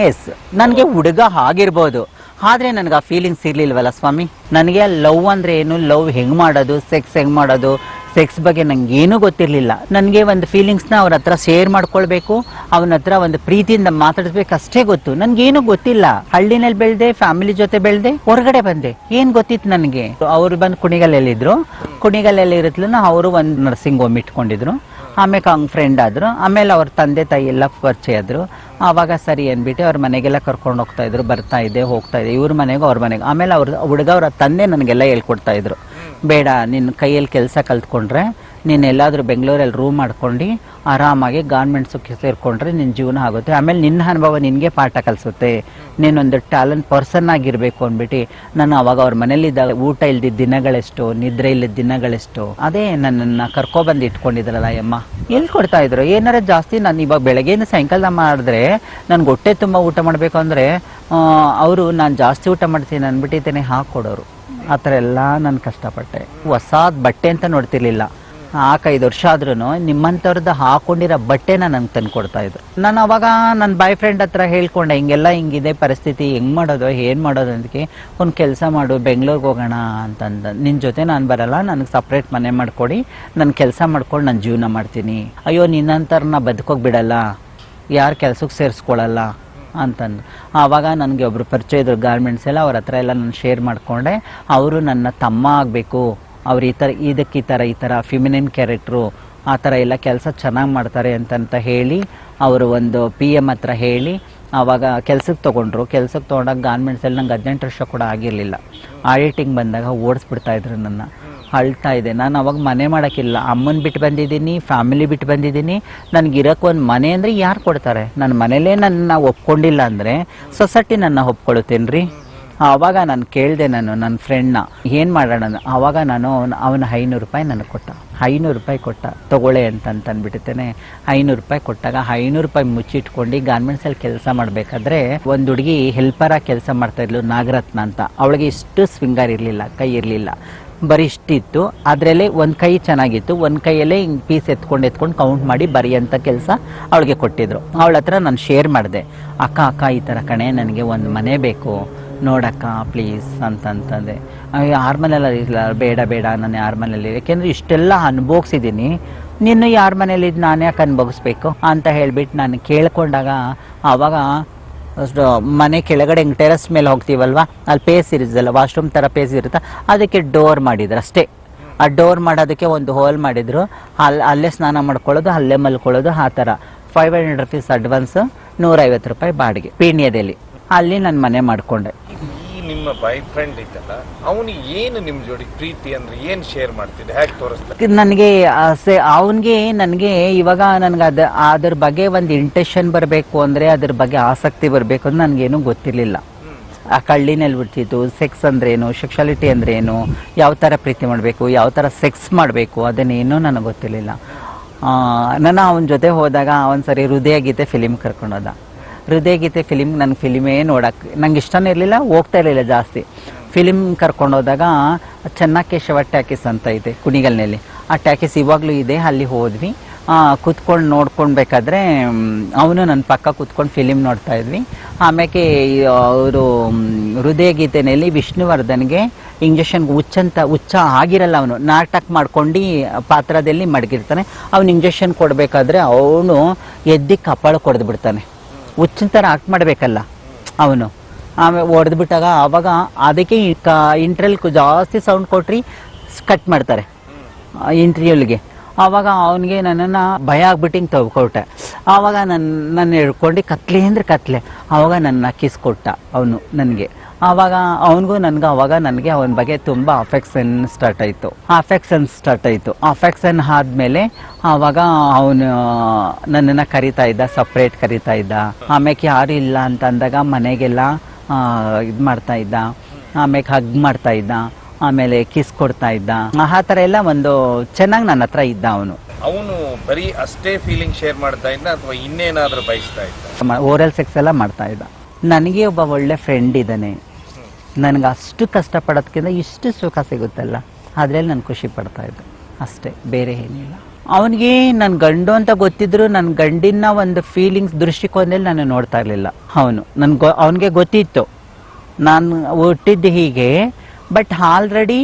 ಎಸ್, ನನಗೆ ಹುಡುಗ ಆಗಿರ್ಬೋದು, ಆದ್ರೆ ನನಗೆ ಆ ಫೀಲಿಂಗ್ಸ್ ಇರ್ಲಿಲ್ವಲ್ಲ ಸ್ವಾಮಿ. ನನಗೆ ಲವ್ ಅಂದ್ರೆ ಏನು, ಲವ್ ಹೆಂಗ್ ಮಾಡೋದು, ಸೆಕ್ಸ್ ಹೆಂಗ್ ಮಾಡೋದು, ಸೆಕ್ಸ್ ಬಗ್ಗೆ ನಂಗೆ ಏನೂ ಗೊತ್ತಿರಲಿಲ್ಲ. ನನಗೆ ಒಂದು ಫೀಲಿಂಗ್ಸ್ನ ಅವ್ರ ಹತ್ರ ಶೇರ್ ಮಾಡ್ಕೊಳ್ಬೇಕು, ಅವನ ಹತ್ರ ಒಂದು ಪ್ರೀತಿಯಿಂದ ಮಾತಾಡಿಸ್ಬೇಕು ಅಷ್ಟೇ ಗೊತ್ತು. ನನ್ಗೇನು ಗೊತ್ತಿಲ್ಲ. ಹಳ್ಳಿನಲ್ಲಿ ಬೆಳೆದೆ, ಫ್ಯಾಮಿಲಿ ಜೊತೆ ಬೆಳೆದೆ, ಹೊರಗಡೆ ಬಂದೆ, ಏನ್ ಗೊತ್ತಿತ್ತು ನನಗೆ. ಅವ್ರು ಬಂದು ಕುಣಿಗಲ್ಲೆಲ್ಲಿದ್ರು, ಕುಣಿಗಲ್ಲೆಲ್ಲಿ ಇರುತ್ತಲ್ಲ, ಅವರು ಒಂದು ನರ್ಸಿಂಗ್ ಹೋಮ್ ಇಟ್ಕೊಂಡಿದ್ರು. ಆಮೇಲೆ ಹಂಗೆ ಫ್ರೆಂಡ್ ಆದ್ರು. ಆಮೇಲೆ ಅವ್ರ ತಂದೆ ತಾಯಿ ಎಲ್ಲ ಪರಿಚಯ ಆದ್ರು. ಆವಾಗ ಸರಿ ಅಂದ್ಬಿಟ್ಟು ಅವ್ರ ಮನೆಗೆಲ್ಲ ಕರ್ಕೊಂಡು ಹೋಗ್ತಾ ಇದ್ರು, ಬರ್ತಾ ಇದ್ದೆ, ಹೋಗ್ತಾ ಇದ್ದೆ, ಇವ್ರ ಮನೆಗೂ ಅವ್ರ ಮನೆಗೂ. ಆಮೇಲೆ ಅವ್ರ ಹುಡುಗ ಅವ್ರ ತಂದೆ ನನಗೆಲ್ಲ ಹೇಳ್ಕೊಡ್ತಾ ಇದ್ರು, ಬೇಡ, ನಿನ್ನ ಕೈಯಲ್ಲಿ ಕೆಲಸ ಕಲ್ತ್ಕೊಂಡ್ರೆ ನೀನು ಎಲ್ಲಾದರೂ ಬೆಂಗಳೂರಲ್ಲಿ ರೂಮ್ ಮಾಡ್ಕೊಂಡು ಆರಾಮಾಗಿ ಗಾರ್ಮೆಂಟ್ಸಕ್ಕೆ ಸೇರಿಕೊಂಡ್ರೆ ನಿನ್ನ ಜೀವನ ಆಗುತ್ತೆ. ಆಮೇಲೆ ನಿನ್ನ ಅನುಭವ ನಿನಗೆ ಪಾಠ ಕಲಿಸುತ್ತೆ, ನೀನೊಂದು ಟ್ಯಾಲೆಂಟ್ ಪರ್ಸನ್ ಆಗಿರಬೇಕು ಅಂದ್ಬಿಟ್ಟು ನಾನು ಅವಾಗ ಅವ್ರ ಮನೇಲಿದ್ದಾಗ ಊಟ ಇಲ್ದಿದ್ದ ದಿನಗಳೆಷ್ಟು, ನಿದ್ರೆ ಇಲ್ಲದ ದಿನಗಳೆಷ್ಟು, ಅದೇ ನನ್ನನ್ನು ಕರ್ಕೊಬಂದು ಇಟ್ಕೊಂಡಿದ್ರಲ್ಲ ಅಮ್ಮ. ಎಲ್ಲಿ ಕೊಡ್ತಾ ಇದ್ರು ಏನಾರ ಜಾಸ್ತಿ. ನಾನು ಇವಾಗ ಬೆಳಗ್ಗೆಯಿಂದ ಸಾಯಂಕಾಲ ಮಾಡಿದ್ರೆ ನನಗೆ ಹೊಟ್ಟೆ ತುಂಬ ಊಟ ಮಾಡಬೇಕು ಅಂದರೆ ಅವರು ನಾನು ಜಾಸ್ತಿ ಊಟ ಮಾಡ್ತೀನಿ ಅಂದ್ಬಿಟ್ಟಿದ್ದೇನೆ ಹಾಕ್ಕೊಡೋರು. ಆ ಥರ ಎಲ್ಲ ನಾನು ಕಷ್ಟಪಟ್ಟೆ. ಹೊಸಾದ ಬಟ್ಟೆ ಅಂತ ನೋಡ್ತಿರ್ಲಿಲ್ಲ. 4-5 ವರ್ಷ ಆದ್ರೂ ನಿಮ್ಮಂಥವ್ರದ್ದು ಹಾಕೊಂಡಿರೋ ಬಟ್ಟೆನ ನಂಗೆ ತಂದು ಕೊಡ್ತಾ ಇದ್ರು. ನಾನು ಅವಾಗ ನನ್ನ ಬಾಯ್ ಫ್ರೆಂಡ್ ಹತ್ರ ಹೇಳ್ಕೊಂಡೆ, ಹಿಂಗೆಲ್ಲ ಹಿಂಗಿದೆ ಪರಿಸ್ಥಿತಿ, ಹೆಂಗ್ ಮಾಡೋದು, ಏನ್ ಮಾಡೋದು ಅದಕ್ಕೆ, ಒಂದು ಕೆಲಸ ಮಾಡು, ಬೆಂಗಳೂರಿಗೆ ಹೋಗೋಣ ಅಂತಂದ. ನಿನ್ನ ಜೊತೆ ನಾನು ಬರಲ್ಲ, ನನಗೆ ಸಪ್ರೇಟ್ ಮನೆ ಮಾಡ್ಕೊಡಿ, ನಾನು ಕೆಲಸ ಮಾಡ್ಕೊಂಡು ನಾನು ಜೀವನ ಮಾಡ್ತೀನಿ. ಅಯ್ಯೋ, ನಿನ್ನಂಥವ್ರನ್ನ ಬದುಕೋಗಿ ಬಿಡಲ್ಲ, ಯಾರು ಕೆಲ್ಸಕ್ಕೆ ಸೇರಿಸ್ಕೊಳ್ಳಲ್ಲ ಅಂತಂದು. ಆವಾಗ ನನಗೆ ಒಬ್ರು ಪರಿಚಯ ಇದ್ರು ಗಾರ್ಮೆಂಟ್ಸ್ ಎಲ್ಲ, ಅವ್ರ ಹತ್ರ ಎಲ್ಲ ನಾನು ಶೇರ್ ಮಾಡಿಕೊಂಡೆ. ಅವರು ನನ್ನ ತಮ್ಮ ಆಗಬೇಕು, ಅವ್ರು ಈ ಥರ ಫಿಮಿನಿನ್ ಕ್ಯಾರೆಕ್ಟ್ರು, ಆ ಥರ ಎಲ್ಲ ಕೆಲಸ ಚೆನ್ನಾಗಿ ಮಾಡ್ತಾರೆ ಅಂತಂತ ಹೇಳಿ ಅವರು ಒಂದು PM ಹತ್ರ ಹೇಳಿ ಆವಾಗ ಕೆಲ್ಸಕ್ಕೆ ತೊಗೊಂಡ್ರು. ಕೆಲ್ಸಕ್ಕೆ ತೊಗೊಂಡಾಗ ಗಾರ್ಮೆಂಟ್ಸಲ್ಲಿ ನಂಗೆ 18 ವರ್ಷ ಕೂಡ ಆಗಿರಲಿಲ್ಲ. ಆಡಿಟಿಂಗ್ ಬಂದಾಗ ಓಡಿಸ್ಬಿಡ್ತಾಯಿದ್ರು ನನ್ನ. ಅಳ್ತಾ ಇದೆ ನಾನು. ಅವಾಗ ಮನೆ ಮಾಡೋಕ್ಕಿಲ್ಲ, ಅಮ್ಮನ ಬಿಟ್ಟು ಬಂದಿದ್ದೀನಿ, ಫ್ಯಾಮಿಲಿ ಬಿಟ್ಟು ಬಂದಿದ್ದೀನಿ. ನನಗೆ ಇರೋಕ್ಕೆ ಒಂದು ಮನೆ ಅಂದರೆ ಯಾರು ಕೊಡ್ತಾರೆ? ನನ್ನ ಮನೇಲೇ ನನ್ನ ಒಪ್ಕೊಂಡಿಲ್ಲ ಅಂದರೆ ಸೊಸೈಟಿ ನನ್ನ ಒಪ್ಕೊಳ್ತೇನೆ ರೀ. ಆವಾಗ ನಾನು ಕೇಳಿದೆ, ನನ್ನ ಫ್ರೆಂಡ್ನ ಏನು ಮಾಡೋಣ. ಆವಾಗ ನಾನು ಅವನ 500 ರೂಪಾಯಿ ನನಗೆ ಕೊಟ್ಟ. 500 ರೂಪಾಯಿ ಕೊಟ್ಟ, ತಗೊಳ್ಳೆ ಅಂತಂದ್ಬಿಟ್ಟಿದ್ದೇನೆ. 500 ರೂಪಾಯಿ ಕೊಟ್ಟಾಗ 500 ರೂಪಾಯಿ ಮುಚ್ಚಿಟ್ಕೊಂಡು ಗಾರ್ಮೆಂಟ್ಸಲ್ಲಿ ಕೆಲಸ ಮಾಡಬೇಕಾದ್ರೆ ಒಂದು ಹುಡುಗಿ ಹೆಲ್ಪರಾಗಿ ಕೆಲಸ ಮಾಡ್ತಾಯಿದ್ಲು, ನಾಗರತ್ನ ಅಂತ. ಅವಳಿಗೆ ಇಷ್ಟು ಸ್ವಿಂಗರ್ ಇರಲಿಲ್ಲ, ಕೈ ಇರಲಿಲ್ಲ, ಬರೀ ಇಷ್ಟಿತ್ತು. ಅದರಲ್ಲೇ ಒಂದು ಕೈ ಚೆನ್ನಾಗಿತ್ತು, ಒಂದು ಕೈಯಲ್ಲೇ ಹಿಂಗೆ ಪೀಸ್ ಎತ್ಕೊಂಡು ಕೌಂಟ್ ಮಾಡಿ ಬರೆಯೋಂಥ ಕೆಲಸ ಅವಳಿಗೆ ಕೊಟ್ಟಿದ್ರು. ಅವಳ ಹತ್ರ ನಾನು ಶೇರ್ ಮಾಡಿದೆ, ಅಕ್ಕ ಈ ಥರ ಕಣೆ, ನನಗೆ ಒಂದು ಮನೆ ಬೇಕು ನೋಡಕ್ಕ ಪ್ಲೀಸ್ ಅಂತಂತಂದೆ. ಯಾರ ಮನೇಲಿ ಇಲ್ಲ, ಬೇಡ ನಾನು ಯಾರ ಮನೇಲಿ, ಯಾಕೆಂದರೆ ಇಷ್ಟೆಲ್ಲ ಅನುಭವಿಸಿದ್ದೀನಿ, ನಿನ್ನ ಯಾರ ಮನೇಲಿ ನಾನು ಯಾಕೆ ಅನುಭವಿಸ್ಬೇಕು ಅಂತ ಹೇಳ್ಬಿಟ್ಟು ನಾನು ಕೇಳ್ಕೊಂಡಾಗ, ಆವಾಗ ಮನೆ ಕೆಳಗಡೆ ಹಿಂಗೆ ಟೆರೆಸ್ ಮೇಲೆ ಹೋಗ್ತೀವಲ್ವ, ಅಲ್ಲಿ ಪೇಸ್ ಇರುತ್ತಲ್ಲ, ವಾಶ್ರೂಮ್ ಥರ ಪೇಸ್ ಇರುತ್ತೆ, ಅದಕ್ಕೆ ಡೋರ್ ಮಾಡಿದ್ರು ಅಷ್ಟೇ. ಆ ಡೋರ್ ಮಾಡೋದಕ್ಕೆ ಒಂದು ಹೋಲ್ ಮಾಡಿದ್ರು, ಅಲ್ಲೇ ಸ್ನಾನ ಮಾಡ್ಕೊಳ್ಳೋದು, ಅಲ್ಲೇ ಮಲ್ಕೊಳ್ಳೋದು, ಆ ಥರ. 500 ರೂಪೀಸ್ ಅಡ್ವಾನ್ಸ್, 150 ರೂಪಾಯಿ ಬಾಡಿಗೆ, ಪೀಣ್ಯದಲ್ಲಿ. ಅಲ್ಲಿ ನಾನು ಮನೆ ಮಾಡಿಕೊಂಡೆ. ಈ ನಿಮ್ಮ ಬಾಯ್ ಫ್ರೆಂಡ್ ಇದ್ದಲ್ಲ, ಅವನು ಏನು ನಿಮ್ಮ ಜೋಡಿ ಪ್ರೀತಿ ಅಂದ್ರೆ ಏನು ಶೇರ್ ಮಾಡ್ತಿದ್ದೆ, ಹೇಗೆ ತೋರಿಸ್ತಾರೆ? ನನಗೆ ನನಗೆ ಇವಾಗ ನನಗೆ ಅದ್ರ ಬಗ್ಗೆ ಒಂದು ಇಂಟೆನ್ಷನ್ ಬರಬೇಕು ಅಂದರೆ, ಅದ್ರ ಬಗ್ಗೆ ಆಸಕ್ತಿ ಬರಬೇಕು ಅಂದ್ರೆ ನನಗೇನು ಗೊತ್ತಿರಲಿಲ್ಲ. ಆ ಕಳ್ಳಿನಲ್ಲಿ ಬಿಡ್ತಿತ್ತು. ಸೆಕ್ಸ್ ಅಂದ್ರೇನು, ಸೆಕ್ಷುಯಾಲಿಟಿ ಅಂದ್ರೇನು, ಯಾವ ಥರ ಪ್ರೀತಿ ಮಾಡಬೇಕು, ಯಾವ ಥರ ಸೆಕ್ಸ್ ಮಾಡಬೇಕು, ಅದನ್ನೇನೂ ನನಗೆ ಗೊತ್ತಿರಲಿಲ್ಲ. ನಾನು ಅವನ ಜೊತೆ ಹೋದಾಗ ಒಂದ್ಸರಿ ಹೃದಯ ಗೀತೆ ಫಿಲಿಮ್ ಕರ್ಕೊಂಡೋದ. ಹೃದಯ ಗೀತೆ ಫಿಲಿಮ್ ನನಗೆ ಫಿಲಿಮೇ ನೋಡೋಕ್ಕೆ ನಂಗೆ ಇಷ್ಟನೇ ಇರಲಿಲ್ಲ, ಹೋಗ್ತಾ ಇರಲಿಲ್ಲ ಜಾಸ್ತಿ. ಫಿಲಿಮ್ ಕರ್ಕೊಂಡೋದಾಗ ಚೆನ್ನಕೇಶವ ಟ್ಯಾಕಿಸ್ ಅಂತ ಇದೆ ಕುಣಿಗಲ್ನಲ್ಲಿ. ಆ ಟ್ಯಾಕಿಸ್ ಇವಾಗಲೂ ಇದೆ, ಅಲ್ಲಿ ಹೋದ್ವಿ. ಕೂತ್ಕೊಂಡು ನೋಡ್ಕೊಳ್ಬೇಕಾದ್ರೆ ಅವನು ನನ್ನ ಪಕ್ಕ ಕೂತ್ಕೊಂಡು ಫಿಲಿಮ್ ನೋಡ್ತಾ ಇದ್ವಿ. ಆಮೇಲೆ ಅವರು ಹೃದಯ ಗೀತೆಯಲ್ಲಿ ವಿಷ್ಣುವರ್ಧನ್ಗೆ ಇಂಜೆಕ್ಷನ್ಗೆ ಹುಚ್ಚ ಆಗಿರಲ್ಲ, ಅವನು ನಾಟಕ ಮಾಡ್ಕೊಂಡು ಪಾತ್ರದಲ್ಲಿ ಮಡಗಿರ್ತಾನೆ. ಅವ್ನು ಇಂಜೆಕ್ಷನ್ ಕೊಡಬೇಕಾದ್ರೆ ಅವನು ಎದ್ದಿ ಕಪಾಳ ಕೊಡ್ದು ಬಿಡ್ತಾನೆ. ಹುಚ್ಚಿನ ಥರ ಆಕ್ಟ್ ಮಾಡಬೇಕಲ್ಲ ಅವನು. ಆಮೇಲೆ ಹೊಡೆದ್ಬಿಟ್ಟಾಗ ಆವಾಗ ಅದಕ್ಕೆ ಇಂಟ್ರಲ್ ಜಾಸ್ತಿ ಸೌಂಡ್ ಕೊಟ್ರಿ ಕಟ್ ಮಾಡ್ತಾರೆ ಇಂಟರ್ವ್ಯೂಲ್ಗೆ. ಆವಾಗ ಅವನಿಗೆ ನನ್ನನ್ನು ಭಯ ಆಗ್ಬಿಟ್ಟು ಹಿಂಗೆ ತಗೊಟ್ಟೆ. ಆವಾಗ ನನ್ನ ಹಿಡ್ಕೊಂಡು ಕತ್ಲೆ ಅಂದರೆ ಕತ್ಲೆ. ಆವಾಗ ನನ್ನ ಕಿಸ್ ಕೊಟ್ಟ ಅವನು ನನಗೆ. ಆವಾಗ ಅವನಿಗೂ ನನಗೆ ಅವನ ಬಗ್ಗೆ ತುಂಬ ಅಫೆಕ್ಷನ್ ಸ್ಟಾರ್ಟ್ ಆಯಿತು. ಅಫೆಕ್ಷನ್ ಆದಮೇಲೆ ಆವಾಗ ಅವನು ನನ್ನನ್ನು ಕರಿತಾ ಇದ್ದ, ಸಪ್ರೇಟ್ ಕರಿತಾ ಇದ್ದ. ಆಮೇಲೆ ಯಾರು ಇಲ್ಲ ಅಂತ ಅಂದಾಗ ಮನೆಗೆಲ್ಲ ಇದು ಮಾಡ್ತಾ ಇದ್ದ, ಆಮೇಲೆ ಹಗ್ ಮಾಡ್ತಾ ಇದ್ದ, ಆಮೇಲೆ ಕಿಸ್ ಕೊಡ್ತಾ ಇದ್ದ. ಆ ಥರ ಎಲ್ಲ ಒಂದು ಚೆನ್ನಾಗಿ ನನ್ನ ಹತ್ರ ಇದ್ದ ಅವನು. ಅವನು ಬರೀ ಅಷ್ಟೇ ಫೀಲಿಂಗ್ ಶೇರ್ ಮಾಡ್ತಾ ಇದ್ದ ಅಥವಾ ಇನ್ನೇನಾದ್ರೂ ಬಯಸ್ತಾ ಇದ್ದ? ಓರಲ್ ಸೆಕ್ಸ್ ಎಲ್ಲ ಮಾಡ್ತಾ ಇದ್ದ. ನನಗೆ ಒಬ್ಬ ಒಳ್ಳೆ ಫ್ರೆಂಡ್ ಇದ್ದಾನೆ. ನನಗೆ ಅಷ್ಟು ಕಷ್ಟಪಡೋದಕ್ಕಿಂತ ಇಷ್ಟು ಸುಖ ಸಿಗುತ್ತಲ್ಲ, ಅದ್ರಲ್ಲಿ ನಾನು ಖುಷಿ ಪಡ್ತಾ ಇದ್ದೆ ಅಷ್ಟೇ, ಬೇರೆ ಏನಿಲ್ಲ. ಅವನಿಗೆ ನನ್ನ ಗಂಡು ಅಂತ ಗೊತ್ತಿದ್ರು ನನ್ನ ಗಂಡಿನ ಒಂದು ಫೀಲಿಂಗ್ಸ್ ದೃಷ್ಟಿಕೋನದಲ್ಲಿ ನಾನು ನೋಡ್ತಾ ಇರಲಿಲ್ಲ. ಅವನಿಗೆ ಗೊತ್ತಿತ್ತು ನಾನು ಹುಟ್ಟಿದ್ದು ಹೀಗೆ, ಬಟ್ ಆಲ್ರೆಡಿ